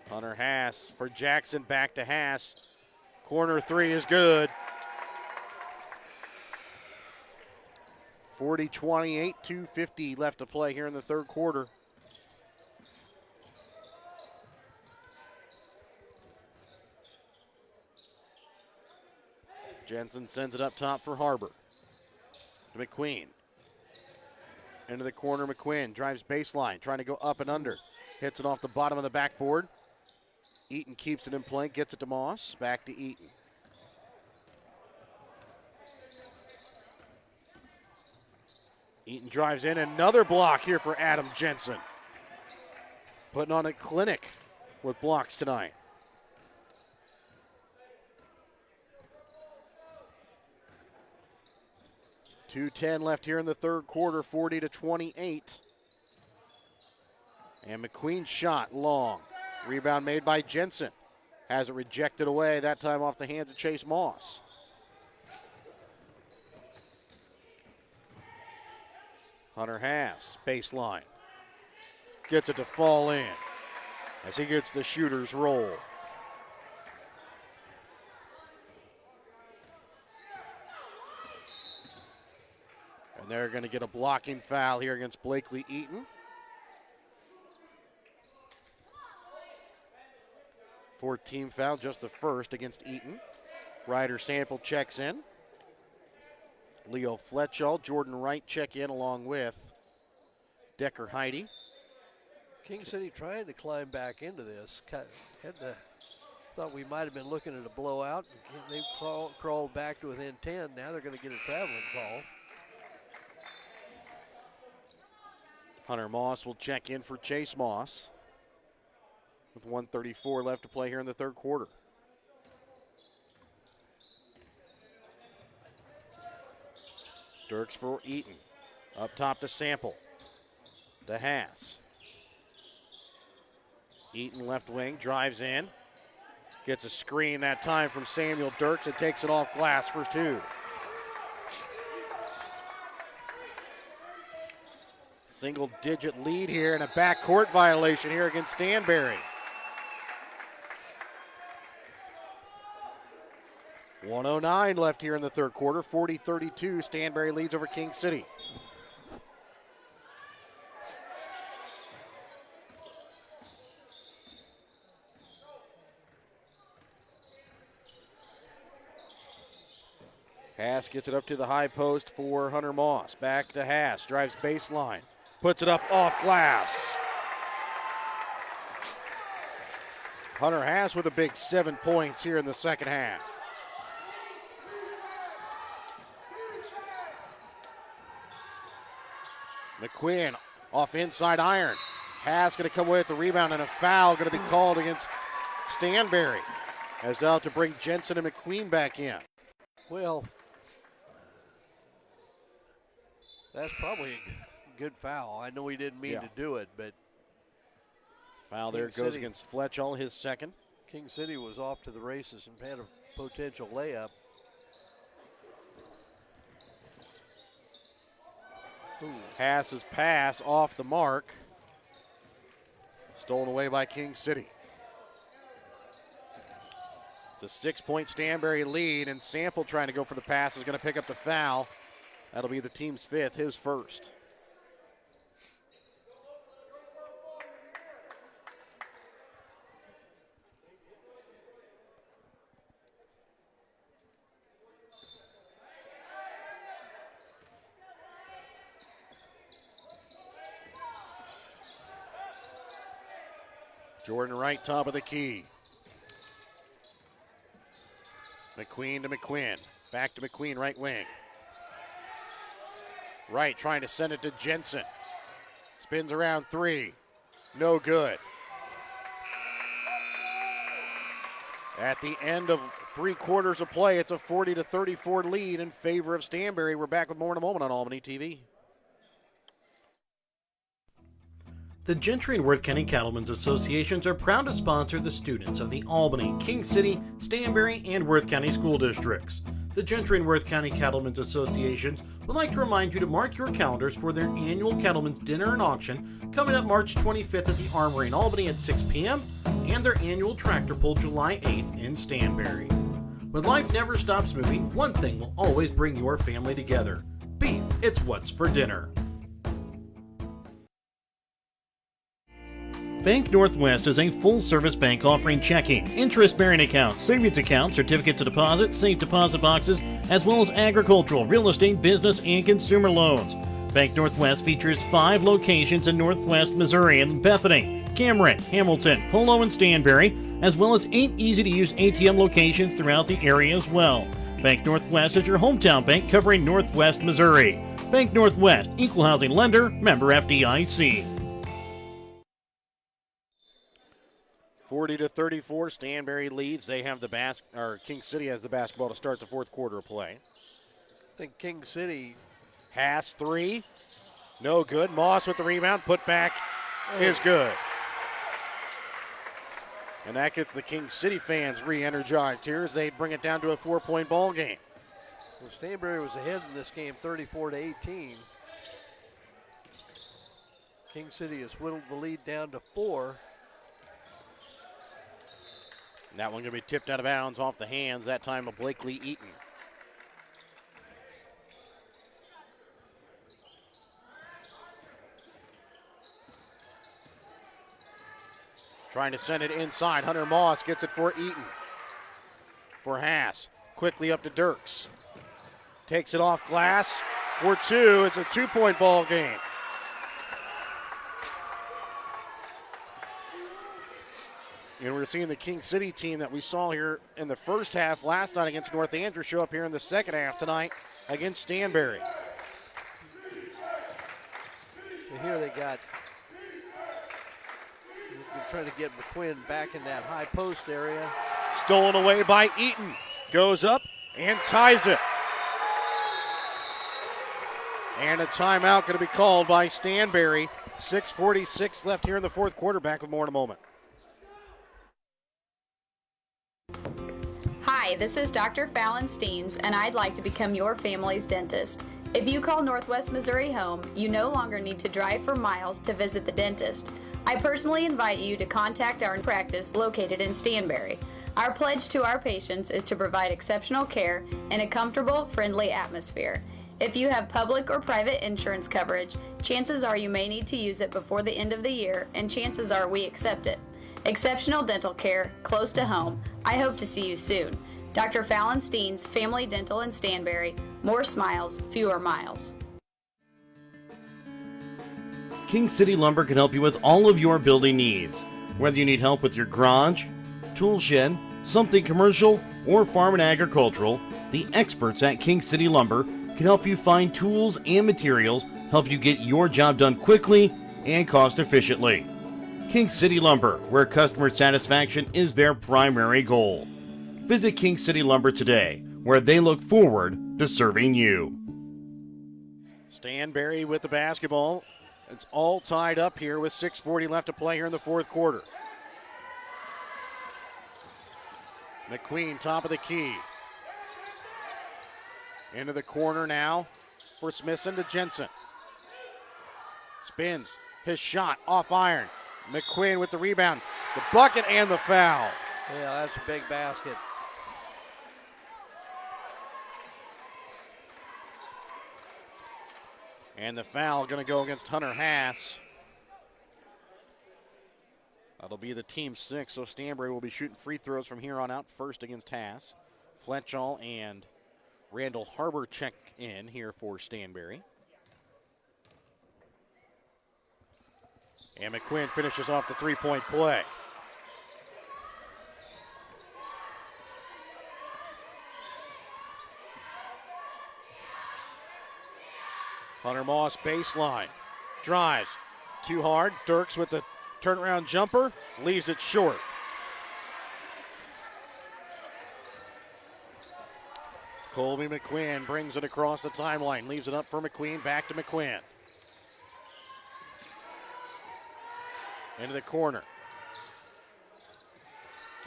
Hunter Haas for Jackson, back to Haas. Corner three is good. 40-28, 2:50 left to play here in the third quarter. Jensen sends it up top for Harbor. To McQueen. Into the corner, McQuinn drives baseline, trying to go up and under. Hits it off the bottom of the backboard. Eaton keeps it in play, gets it to Moss. Back to Eaton. Eaton drives in, another block here for Adam Jensen. Putting on a clinic with blocks tonight. .210 left here in the third quarter, 40-28. And McQueen's shot long. Rebound made by Jensen. Has it rejected away, that time off the hands of Chase Moss. Hunter Haas, baseline. Gets it to fall in as he gets the shooter's roll. And they're going to get a blocking foul here against Blakely Eaton. 14 foul, just the first against Eaton. Ryder Sample checks in. Leo Fletchall, Jordan Wright check in along with Decker Heidi. King City trying to climb back into this. Thought we might have been looking at a blowout. They crawled back to within 10. Now they're going to get a traveling call. Hunter Moss will check in for Chase Moss with 1:34 left to play here in the third quarter. Dirks for Eaton. Up top to Sample. To Haas. Eaton left wing, drives in. Gets a screen that time from Samuel Dirks and takes it off glass for two. Single digit lead here and a backcourt violation here against Stanberry. 1:09 left here in the third quarter, 40-32. Stanberry leads over King City. Haas gets it up to the high post for Hunter Moss. Back to Haas, drives baseline, puts it up off glass. Hunter Haas with a big 7 points here in the second half. McQuinn off inside iron. Haas going to come away with the rebound and a foul going to be called against Stanberry. As out to bring Jensen and McQueen back in. Well, that's probably a good foul. I know he didn't mean to do it, but foul there goes against Fletchall, his second. King City was off to the races and had a potential layup. Haas's pass off the mark. Stolen away by King City. It's a 6-point Stanberry lead, and Sample trying to go for the pass is going to pick up the foul. That'll be the team's fifth, his first. Jordan Wright, top of the key. McQueen to McQuinn. Back to McQueen, right wing. Wright trying to send it to Jensen. Spins around three. No good. At the end of 3 quarters of play, it's a 40-34 lead in favor of Stanberry. We're back with more in a moment on Albany TV. The Gentry and Worth County Cattlemen's Associations are proud to sponsor the students of the Albany, King City, Stanberry, and Worth County school districts. The Gentry and Worth County Cattlemen's Associations would like to remind you to mark your calendars for their annual Cattlemen's Dinner and Auction coming up March 25th at the Armory in Albany at 6 p.m. and their annual Tractor Pull July 8th in Stanberry. When life never stops moving, one thing will always bring your family together. Beef, it's what's for dinner. Bank Northwest is a full-service bank offering checking, interest-bearing accounts, savings accounts, certificates of deposit, safe deposit boxes, as well as agricultural, real estate, business, and consumer loans. Bank Northwest features 5 locations in Northwest Missouri in Bethany, Cameron, Hamilton, Polo, and Stanberry, as well as 8 easy-to-use ATM locations throughout the area as well. Bank Northwest is your hometown bank covering Northwest Missouri. Bank Northwest, equal housing lender, member FDIC. 40-34, Stanberry leads. They have the King City has the basketball to start the fourth quarter of play. I think King City. Haas 3, no good. Moss with the rebound, put back is good. And that gets the King City fans re-energized here as they bring it down to a 4-point ball game. Well, Stanberry was ahead in this game 34-18. King City has whittled the lead down to 4. And that one going to be tipped out of bounds off the hands, that time of Blakely Eaton. Trying to send it inside. Hunter Moss gets it for Eaton. For Haas. Quickly up to Dirks. Takes it off glass for 2. It's a 2-point ball game. And we're seeing the King City team that we saw here in the first half last night against North Andrews show up here in the second half tonight against Stanberry. And here they got, they're trying to get McQuinn back in that high post area. Stolen away by Eaton. Goes up and ties it. And a timeout going to be called by Stanberry. 6:46 left here in the fourth quarter. Back with more in a moment. Hi, this is Dr. Fallon Steens, and I'd like to become your family's dentist. If you call Northwest Missouri home, you no longer need to drive for miles to visit the dentist. I personally invite you to contact our practice located in Stanberry. Our pledge to our patients is to provide exceptional care in a comfortable, friendly atmosphere. If you have public or private insurance coverage, chances are you may need to use it before the end of the year, and chances are we accept it. Exceptional dental care, close to home. I hope to see you soon. Dr. Fallon Steens, Family Dental in Stanberry. More smiles, fewer miles. King City Lumber can help you with all of your building needs. Whether you need help with your garage, tool shed, something commercial, or farm and agricultural, the experts at King City Lumber can help you find tools and materials, help you get your job done quickly and cost efficiently. King City Lumber, where customer satisfaction is their primary goal. Visit King City Lumber today, where they look forward to serving you. Stanberry with the basketball. It's all tied up here with 6:40 left to play here in the fourth quarter. McQueen, top of the key. Into the corner now for Smithson to Jensen. Spins his shot off iron. McQueen with the rebound, the bucket, and the foul. Yeah, that's a big basket. And the foul going to go against Hunter Haas. That'll be the team 6, so Stanberry will be shooting free throws from here on out, first against Haas. Fletchall and Randall Harbor check in here for Stanberry. And McQuinn finishes off the three-point play. Hunter Moss baseline, drives, too hard. Dirks with the turnaround jumper, leaves it short. Colby McQuinn brings it across the timeline, leaves it up for McQueen, back to McQuinn. Into the corner.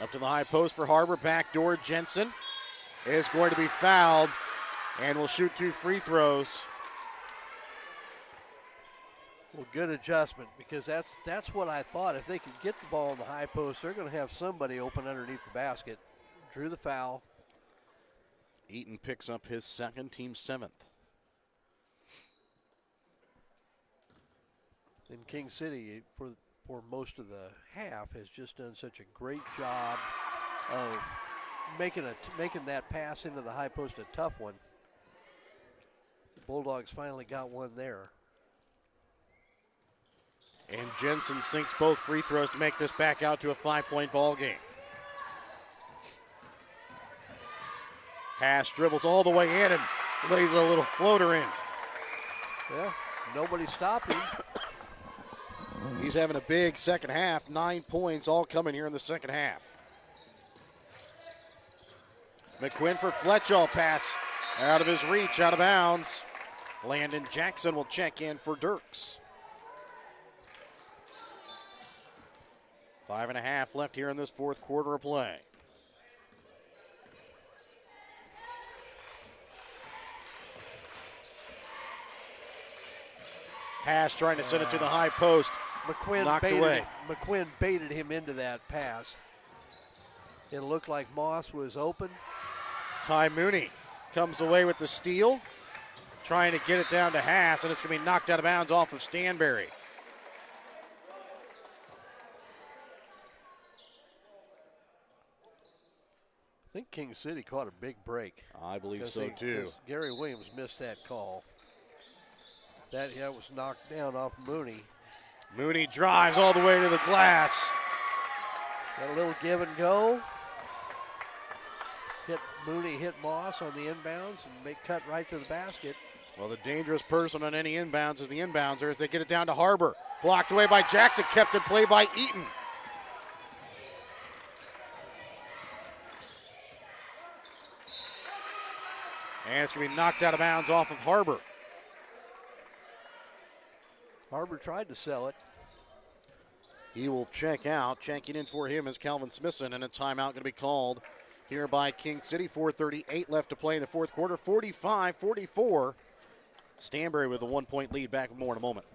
Up to the high post for Harbor. Backdoor. Jensen is going to be fouled and will shoot 2 free throws. Well, good adjustment, because that's what I thought. If they could get the ball in the high post, they're going to have somebody open underneath the basket. Drew the foul. Eaton picks up his second, team 7th. And King City, for most of the half, has just done such a great job of making that pass into the high post a tough one. The Bulldogs finally got one there. And Jensen sinks both free throws to make this back out to a 5-point ball game. Pass dribbles all the way in and lays a little floater in. Yeah, nobody stopped him. He's having a big second half. 9 points all coming here in the second half. McQuinn for Fletchall. Pass out of his reach, out of bounds. Landon Jackson will check in for Dirks. 5.5 left here in this fourth quarter of play. Pass trying to send it to the high post. McQuinn baited him into that pass. It looked like Moss was open. Ty Mooney comes away with the steal, trying to get it down to Haas, and it's going to be knocked out of bounds off of Stanberry. I think King City caught a big break. I believe so too. Gary Williams missed that call. That was knocked down off Mooney. Mooney drives all the way to the glass. Got a little give and go. Mooney hit Moss on the inbounds and cut right to the basket. Well, the dangerous person on any inbounds is the inbounder as they get it down to Harbor. Blocked away by Jackson, kept in play by Eaton. And it's going to be knocked out of bounds off of Harbor. Harbor tried to sell it. He will check out. Checking in for him is Calvin Smithson, and a timeout going to be called here by King City. 4:38 left to play in the fourth quarter. 45-44. Stanberry with a 1-point lead. Back with more in a moment.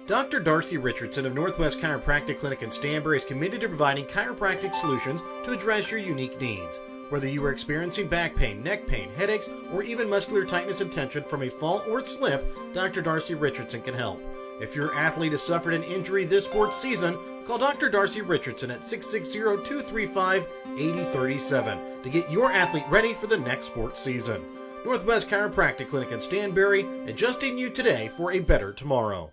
Dr. Darcy Richardson of Northwest Chiropractic Clinic in Stanberry is committed to providing chiropractic solutions to address your unique needs. Whether you are experiencing back pain, neck pain, headaches, or even muscular tightness and tension from a fall or slip, Dr. Darcy Richardson can help. If your athlete has suffered an injury this sports season, call Dr. Darcy Richardson at 660-235-8037 to get your athlete ready for the next sports season. Northwest Chiropractic Clinic in Stanberry, adjusting you today for a better tomorrow.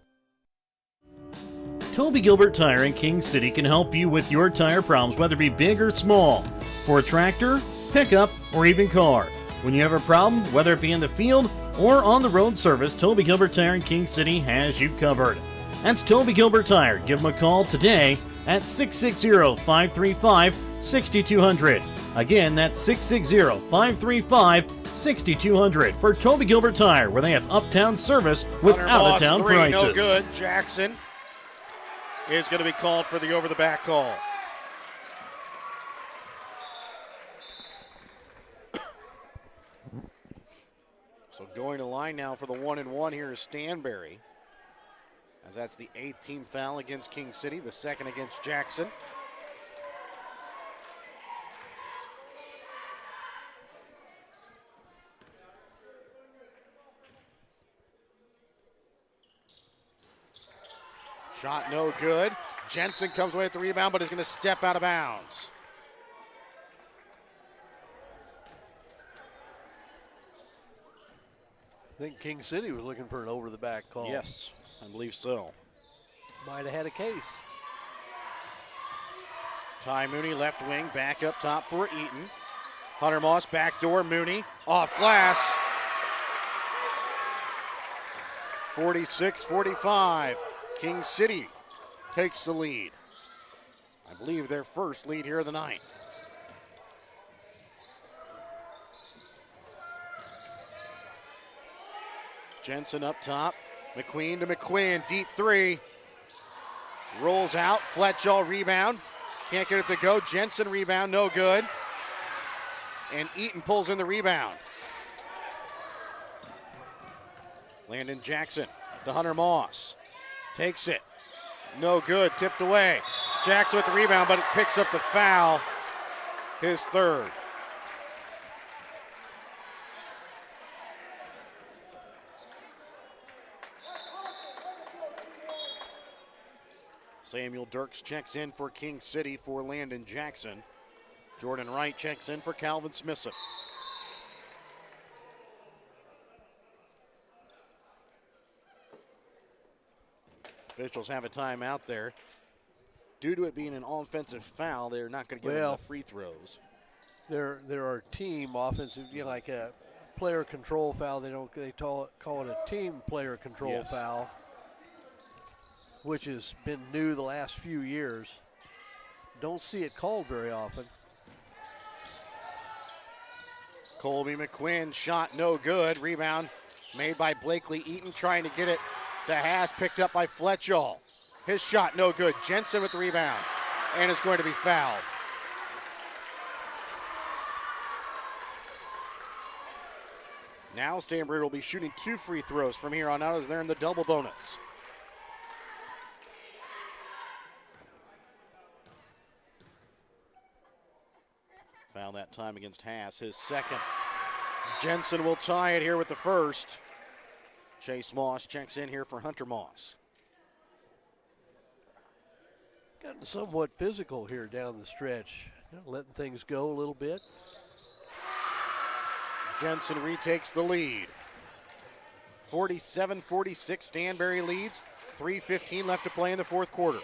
Toby Gilbert Tire in King City can help you with your tire problems, whether it be big or small. For a tractor, pickup, or even car. When you have a problem, whether it be in the field or on the road service, Toby Gilbert Tire in King City has you covered. That's Toby Gilbert Tire. Give them a call today at 660-535-6200. Again, that's 660-535-6200 for Toby Gilbert Tire, where they have uptown service with out-of-town prices. No good. Jackson is going to be called for the over-the-back call. So going to line now for the 1-and-1 here is Stanberry, as that's the 8th team foul against King City, the 2nd against Jackson. Shot no good. Jensen comes away with the rebound, but is going to step out of bounds. I think King City was looking for an over-the-back call. Yes, I believe so. Might have had a case. Ty Mooney, left wing, back up top for Eaton. Hunter Moss, backdoor, Mooney, off glass. 46-45. King City takes the lead. I believe their first lead here of the night. Jensen up top. McQueen to McQuinn. Deep three. Rolls out. Fletchall rebound. Can't get it to go. Jensen rebound. No good. And Eaton pulls in the rebound. Landon Jackson to Hunter Moss. Takes it. No good. Tipped away. Jackson with the rebound, but it picks up the foul. His third. Samuel Dirks checks in for King City for Landon Jackson. Jordan Wright checks in for Calvin Smithson. Officials have a timeout there. Due to it being an offensive foul, they're not going to give them the free throws. There are team offensive, like a player control foul. They call it a team player control foul, which has been new the last few years. Don't see it called very often. Colby McQuinn shot no good. Rebound made by Blakely Eaton, trying to get it to Haas, picked up by Fletchall. His shot no good. Jensen with the rebound, and is going to be fouled. Now Stanberry will be shooting 2 free throws from here on out as they're in the double bonus. Foul that time against Haas, his second. Jensen will tie it here with the first. Chase Moss checks in here for Hunter Moss. Gotten somewhat physical here down the stretch, letting things go a little bit. Jensen retakes the lead. 47-46, Stanberry leads. 3:15 left to play in the fourth quarter.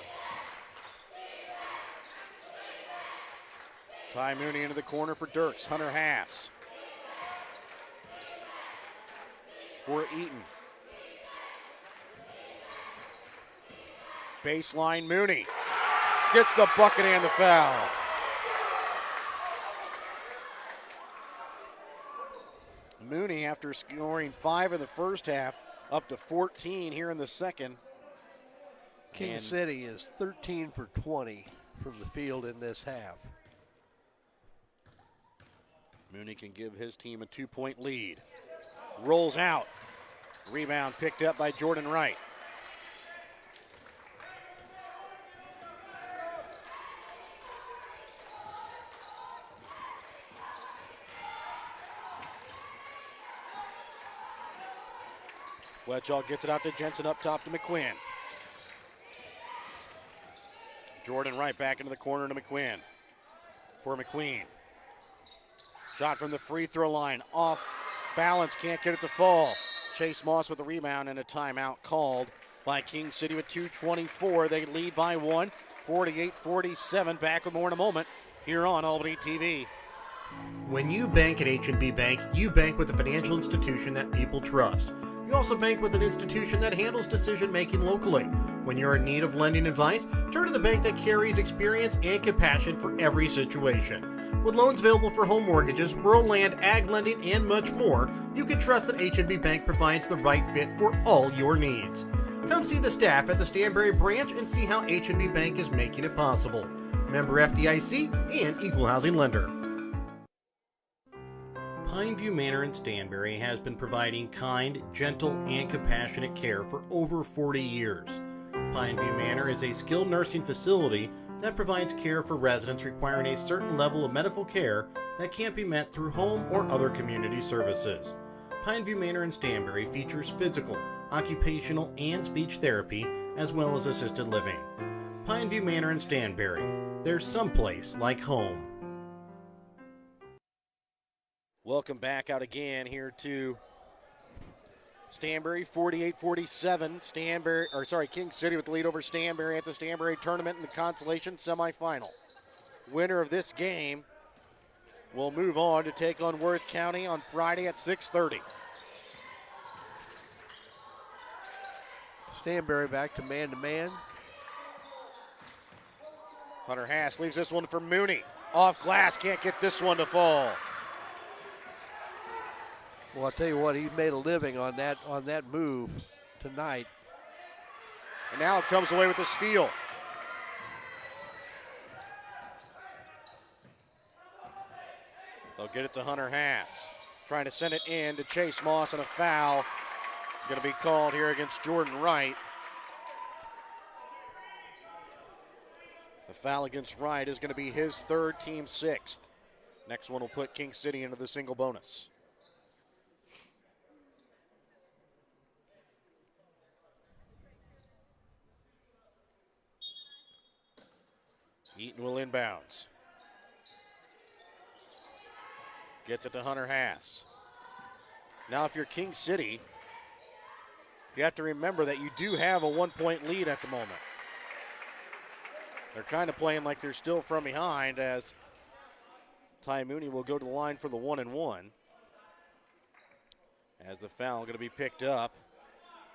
Ty Mooney into the corner for Dirks. Hunter Haas. For Eaton. Baseline Mooney. Gets the bucket and the foul. Mooney, after scoring 5 in the first half, up to 14 here in the second. King City is 13 for 20 from the field in this half. Mooney can give his team a 2-point lead. Rolls out. Rebound picked up by Jordan Wright. Fletchall gets it out to Jensen, up top to McQuinn. Jordan Wright back into the corner to McQuinn. For McQueen. Shot from the free throw line, off balance, can't get it to fall. Chase Moss with a rebound and a timeout called by King City with 2:24. They lead by 1, 48-47. Back with more in a moment here on Albany TV. When you bank at H&B Bank, you bank with a financial institution that people trust. You also bank with an institution that handles decision-making locally. When you're in need of lending advice, turn to the bank that carries experience and compassion for every situation. With loans available for home mortgages, rural land, ag lending, and much more, you can trust that H&B Bank provides the right fit for all your needs. Come see the staff at the Stanberry branch and see how H&B Bank is making it possible. Member FDIC and equal housing lender. Pineview Manor in Stanberry has been providing kind, gentle, and compassionate care for over 40 years. Pineview Manor is a skilled nursing facility that provides care for residents requiring a certain level of medical care that can't be met through home or other community services. Pineview Manor in Stanberry features physical, occupational, and speech therapy, as well as assisted living. Pineview Manor in Stanberry. There's someplace like home. Welcome back out again here to Stanberry, 48-47. King City with the lead over Stanberry at the Stanberry tournament in the consolation semifinal. Winner of this game will move on to take on Worth County on Friday at 6:30. Stanberry back to man-to-man. Hunter Haas leaves this one for Mooney. Off glass, can't get this one to fall. Well, I'll tell you what, he made a living on that move tonight. And now it comes away with a steal. They'll get it to Hunter Haas. Trying to send it in to Chase Moss, and a foul going to be called here against Jordan Wright. The foul against Wright is going to be his third, team sixth. Next one will put King City into the single bonus. Eaton will inbounds. Gets it to Hunter Haas. Now if you're King City, you have to remember that you do have a 1-point lead at the moment. They're kind of playing like they're still from behind, as Ty Mooney will go to the line for the 1-and-1. As the foul going to be picked up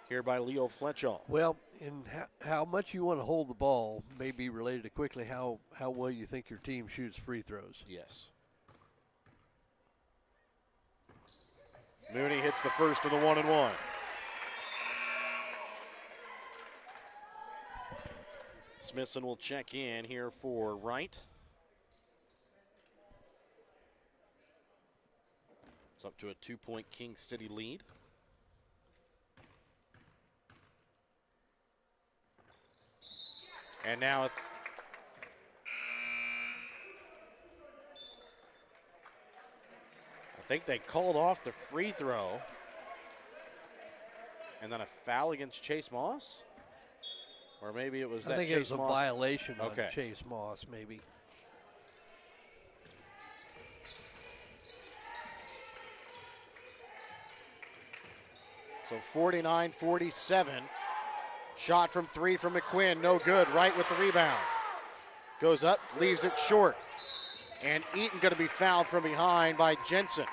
here by Leo Fletchall. Well, in how much you want to hold the ball may be related to quickly how well you think your team shoots free throws. Yes. Mooney hits the first of the 1-and-1. Smithson will check in here for Wright. It's up to a 2-point King City lead. And now I think they called off the free throw. And then a foul against Chase Moss? Or maybe it was that I think Chase it was a Moss violation on Okay. Chase Moss, maybe. So 49-47. Shot from three from McQuinn, no good. Wright with the rebound. Goes up, leaves it short. And Eaton going to be fouled from behind by Jensen.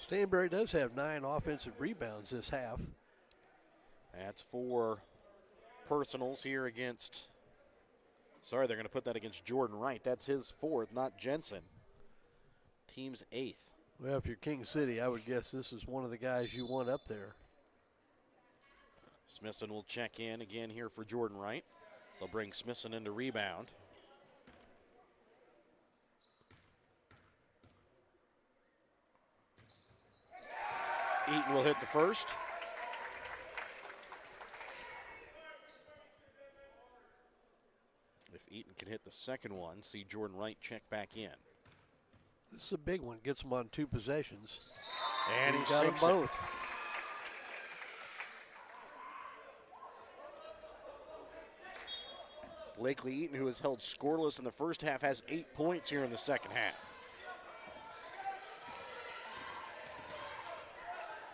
Stanberry does have 9 offensive rebounds this half. That's 4 personals here against, sorry, they're going to put that against Jordan Wright. That's his 4th, not Jensen. Team's 8th. Well, if you're King City, I would guess this is one of the guys you want up there. Smithson will check in again here for Jordan Wright. They'll bring Smithson in to rebound. Eaton will hit the first. If Eaton can hit the second one, see Jordan Wright check back in. This is a big one. Gets them on 2 possessions. And he got them sinks it. both. Blakely Eaton, who has held scoreless in the first half, has 8 points here in the second half.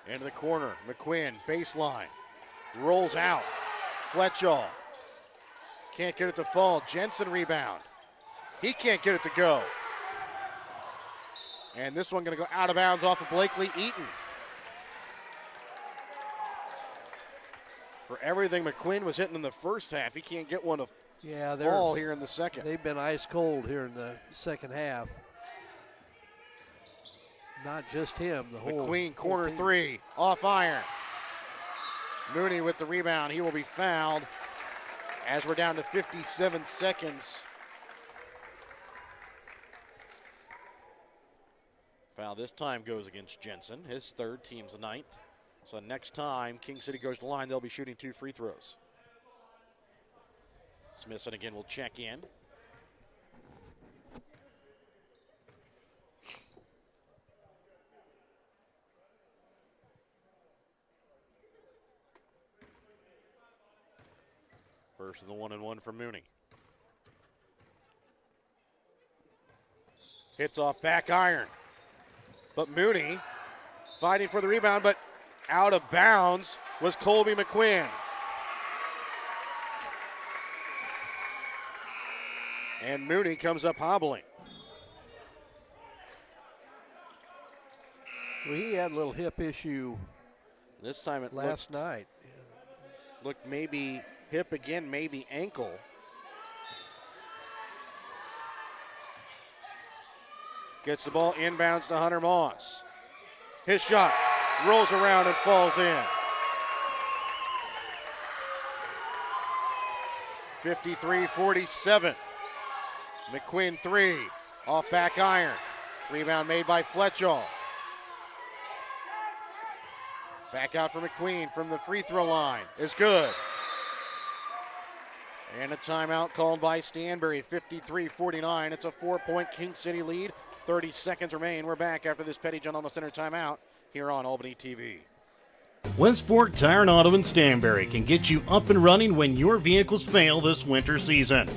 Into the corner, McQuinn, baseline, rolls out. Fletchall can't get it to fall. Jensen rebound. He can't get it to go. And this one going to go out of bounds off of Blakely Eaton. For everything McQuinn was hitting in the first half, he can't get one to fall here in the second. They've been ice cold here in the second half. Not just him, the whole McQueen, corner team. 3, off iron. Mooney with the rebound. He will be fouled as we're down to 57 seconds. Foul this time goes against Jensen, his 3rd, team's 9th. So next time King City goes to the line, they'll be shooting 2 free throws. Smithson again will check in. First of the 1-and-1 for Mooney. Hits off back iron. But Mooney fighting for the rebound, but out of bounds was Colby McQuinn. And Mooney comes up hobbling. Well, he had a little hip issue This time it last night. looked maybe hip again, maybe ankle. Gets the ball inbounds to Hunter Moss. His shot rolls around and falls in. 53-47. McQuinn 3, off back iron. Rebound made by Fletchall. Back out for McQueen from the free throw line. Is good. And a timeout called by Stanberry, 53-49. It's a 4-point King City lead. 30 seconds remain. We're back after this Petty-John Alma Center timeout here on Albany TV. West Fork Tire and Auto in Stanberry can get you up and running when your vehicles fail this winter season.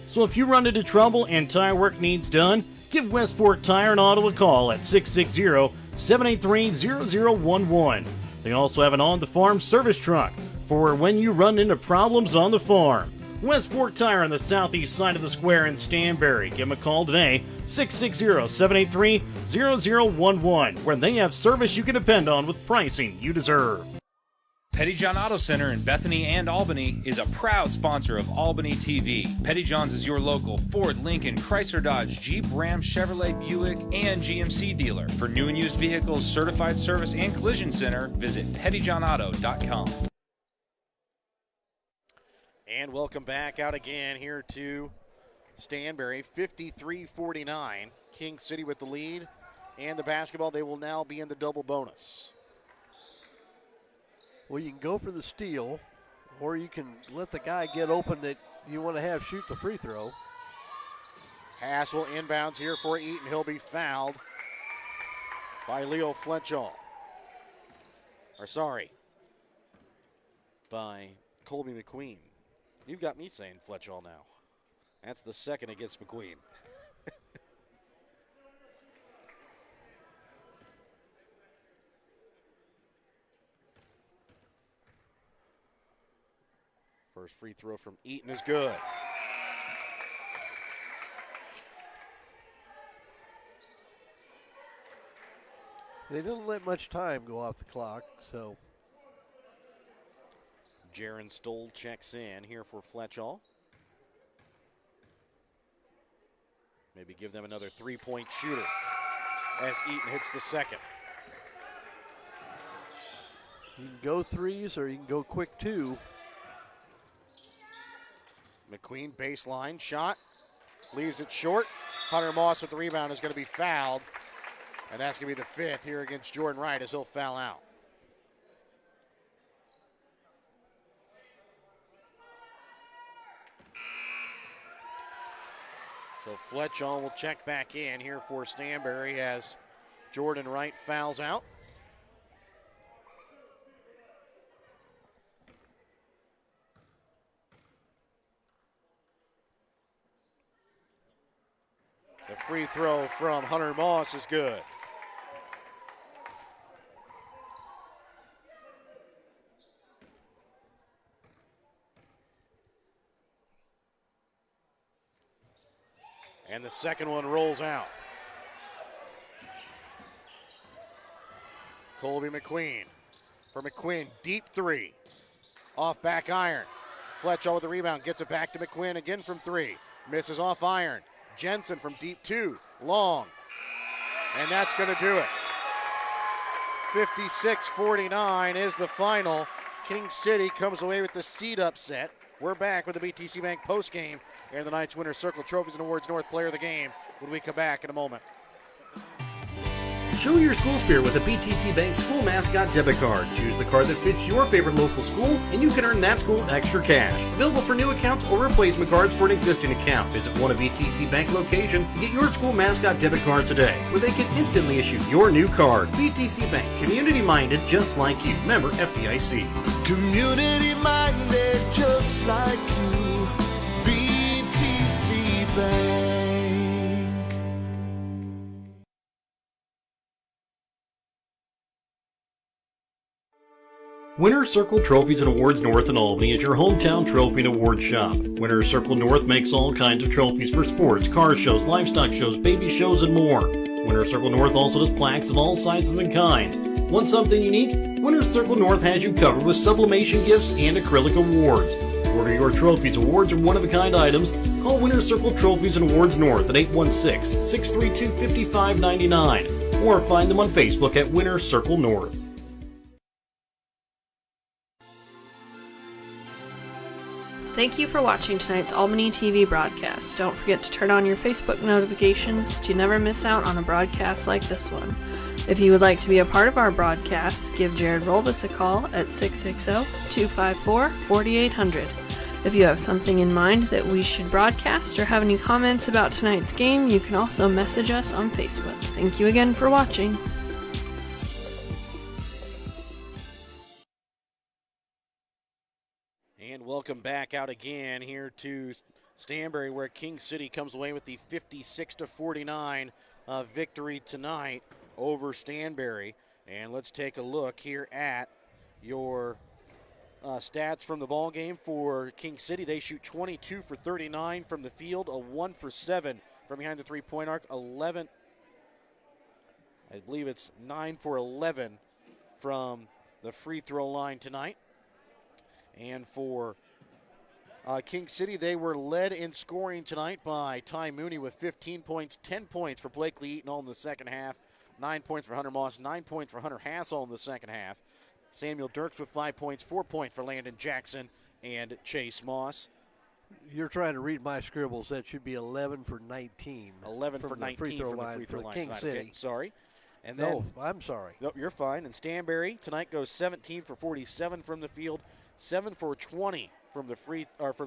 So if you run into trouble and tire work needs done, give West Fork Tire and Auto a call at 660-783-0011. They also have an on-the-farm service truck for when you run into problems on the farm. West Fork Tire on the southeast side of the square in Stanberry. Give them a call today, 660-783-0011, where they have service you can depend on with pricing you deserve. Petty-John Auto Center in Bethany and Albany is a proud sponsor of Albany TV. Petty-John's is your local Ford, Lincoln, Chrysler, Dodge, Jeep, Ram, Chevrolet, Buick, and GMC dealer. For new and used vehicles, certified service, and collision center, visit pettyjohnauto.com. And welcome back out again here to Stanberry, 53-49. King City with the lead. And the basketball, they will now be in the double bonus. Well, you can go for the steal, or you can let the guy get open that you want to have shoot the free throw. Pass will inbounds here for Eaton. He'll be fouled by Leo Fletchall. By Colby McQueen. You've got me saying Fletchall now. That's the second against McQueen. First free throw from Eaton is good. They didn't let much time go off the clock, so. Jaron Stoll checks in here for Fletchall. Maybe give them another three-point shooter as Eaton hits the second. You can go threes or you can go quick two. McQueen baseline shot, leaves it short. Hunter Moss with the rebound is going to be fouled. And that's going to be the fifth here against Jordan Wright as he'll foul out. So Fletchall will check back in here for Stanberry as Jordan Wright fouls out. The free throw from Hunter Moss is good. And the second one rolls out. Colby McQueen for McQueen, deep three. Off back iron. Fletchall with the rebound, gets it back to McQueen again from three. Misses off iron. Jensen from deep two, long. And that's going to do it. 56-49 is the final. King City comes away with the seed upset. We're back with the BTC Bank postgame and the night's Winner's Circle Trophies and Awards North Player of the Game when we come back in a moment. Show your school spirit with a BTC Bank school mascot debit card. Choose the card that fits your favorite local school, and you can earn that school extra cash. Available for new accounts or replacement cards for an existing account. Visit one of BTC Bank locations to get your school mascot debit card today, where they can instantly issue your new card. BTC Bank, community-minded just like you. Member FDIC. Community-minded just like you. BTC Bank. Winner's Circle Trophies and Awards North in Albany is your hometown trophy and award shop. Winner's Circle North makes all kinds of trophies for sports, car shows, livestock shows, baby shows, and more. Winner's Circle North also does plaques of all sizes and kinds. Want something unique? Winner's Circle North has you covered with sublimation gifts and acrylic awards. Order your trophies, awards, or one-of-a-kind items. Call Winner's Circle Trophies and Awards North at 816-632-5599 or find them on Facebook at Winner's Circle North. Thank you for watching tonight's Albany TV broadcast. Don't forget to turn on your Facebook notifications to never miss out on a broadcast like this one. If you would like to be a part of our broadcast, give Jared Rolvis a call at 660-254-4800. If you have something in mind that we should broadcast or have any comments about tonight's game, you can also message us on Facebook. Thank you again for watching. And welcome back out again here to Stanberry, where King City comes away with the 56-49 victory tonight over Stanberry. And let's take a look here at your stats from the ball game for King City. They shoot 22 for 39 from the field, a 1 for 7 from behind the three-point arc, 11, I believe it's 9 for 11 from the free throw line tonight. And for King City, they were led in scoring tonight by Ty Mooney with 15 points, 10 points for Blakely Eaton all in the second half, 9 points for Hunter Moss, 9 points for Hunter Hassel in the second half. Samuel Dirks with 5 points, 4 points for Landon Jackson and Chase Moss. You're trying to read my scribbles. That should be 11 for 19. 11 from for the 19 free throw from the line free throw for line King tonight. City. Okay, sorry. And then, No, I'm sorry. Nope, you're fine. And Stanberry tonight goes 17 for 47 from the field, 7 for 20 from the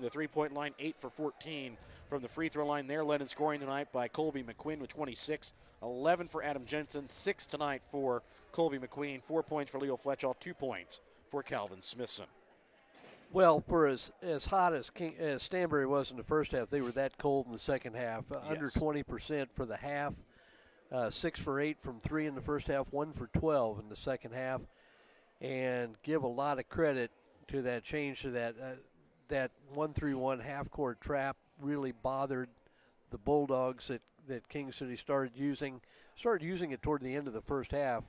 three-point line, 8 for 14 from the free throw line. They're led in scoring tonight by Colby McQuinn with 26, 11 for Adam Jensen, 6 tonight for Colby McQueen, 4 points for Leo Fletchall, 2 points for Calvin Smithson. Well, for as hot as Stanberry was in the first half, they were that cold in the second half. Under 20% for the half, 6 for 8 from 3 in the first half, 1 for 12 in the second half, and give a lot of credit to that change to that 1-3-1 half-court trap. Really bothered the Bulldogs that King City started using it toward the end of the first half,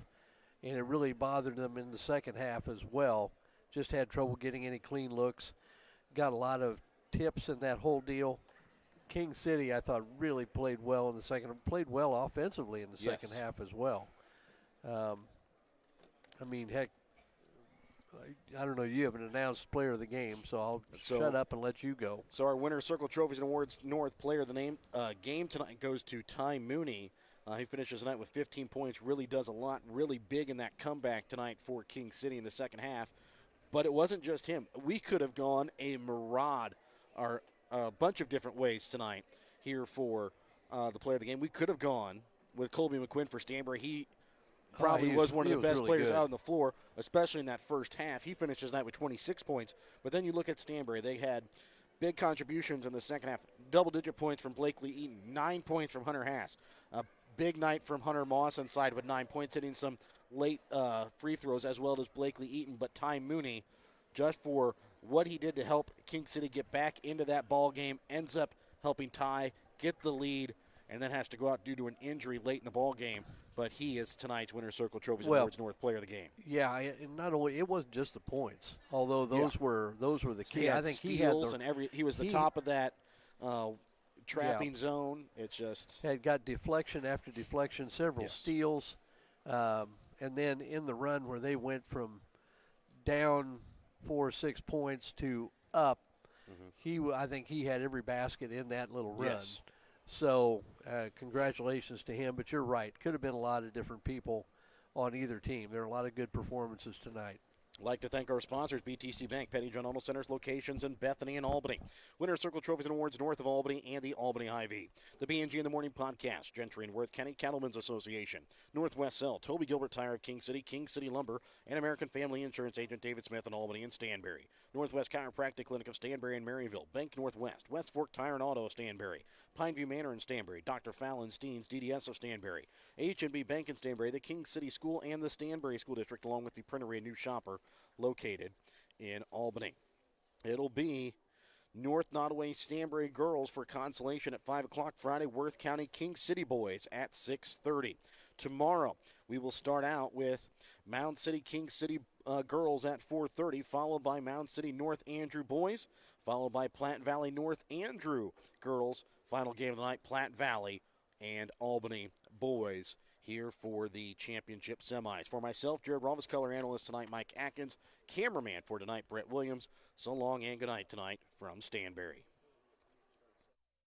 and it really bothered them in the second half as well. Just had trouble getting any clean looks. Got a lot of tips in that whole deal. King City, I thought, really played well in the second. Played well offensively in the second half as well. I mean, heck, I don't know. You have an announced player of the game, so I'll shut up and let you go. So our Winter Circle Trophies and Awards North player of the game tonight goes to Ty Mooney. He finishes tonight with 15 points. Really does a lot. Really big in that comeback tonight for King City in the second half. But it wasn't just him. We could have gone a myriad or a bunch of different ways tonight here for the player of the game. We could have gone with Colby McQuinn for Stanberry. He probably was one of the best players out on the floor, especially in that first half. He finishes tonight with 26 points. But then you look at Stanberry. They had big contributions in the second half. Double-digit points from Blakely Eaton, 9 points from Hunter Hass. A big night from Hunter Moss inside with 9 points, hitting some late free throws as well as Blakely Eaton. But Ty Mooney, just for what he did to help King City get back into that ball game, ends up helping Ty get the lead and then has to go out due to an injury late in the ball game. But he is tonight's Winter Circle Trophies and Awards North player of the game. Yeah, and not only it wasn't just the points, although those were the key. I think steals he was the top of that trapping zone. It's just had got deflection after deflection, several steals, and then in the run where they went from down 4 or 6 points to up, I think he had every basket in that little run. Yes. So congratulations to him. But you're right, could have been a lot of different people on either team. There are a lot of good performances tonight. I'd like to thank our sponsors, BTC Bank, Petty John Auto Centers locations in Bethany and Albany. Winter Circle Trophies and Awards north of Albany and the Albany Hy-Vee. The B&G in the Morning podcast, Gentry and Worth County Cattlemen's Association, Northwest Cell, Toby Gilbert Tire of King City Lumber, and American Family Insurance Agent David Smith in Albany and Stanberry. Northwest Chiropractic Clinic of Stanberry and Maryville, Bank Northwest, West Fork Tire and Auto of Stanberry, Pineview Manor in Stanberry, Dr. Fallon Steens, DDS of Stanberry, H&B Bank in Stanberry, the King City School and the Stanberry School District, along with the Printery and New Shopper located in Albany. It'll be North Nottoway Stanberry girls for consolation at 5 o'clock Friday. Worth County King City boys at 6:30. Tomorrow we will start out with Mound City King City girls at 4:30, followed by Mound City North Andrew boys, followed by Platte Valley North Andrew girls. Final game of the night, Platte Valley and Albany boys here for the championship semis. For myself, Jared Rolfes, color analyst tonight, Mike Atkins, cameraman for tonight, Brett Williams. So long and good night tonight from Stanberry.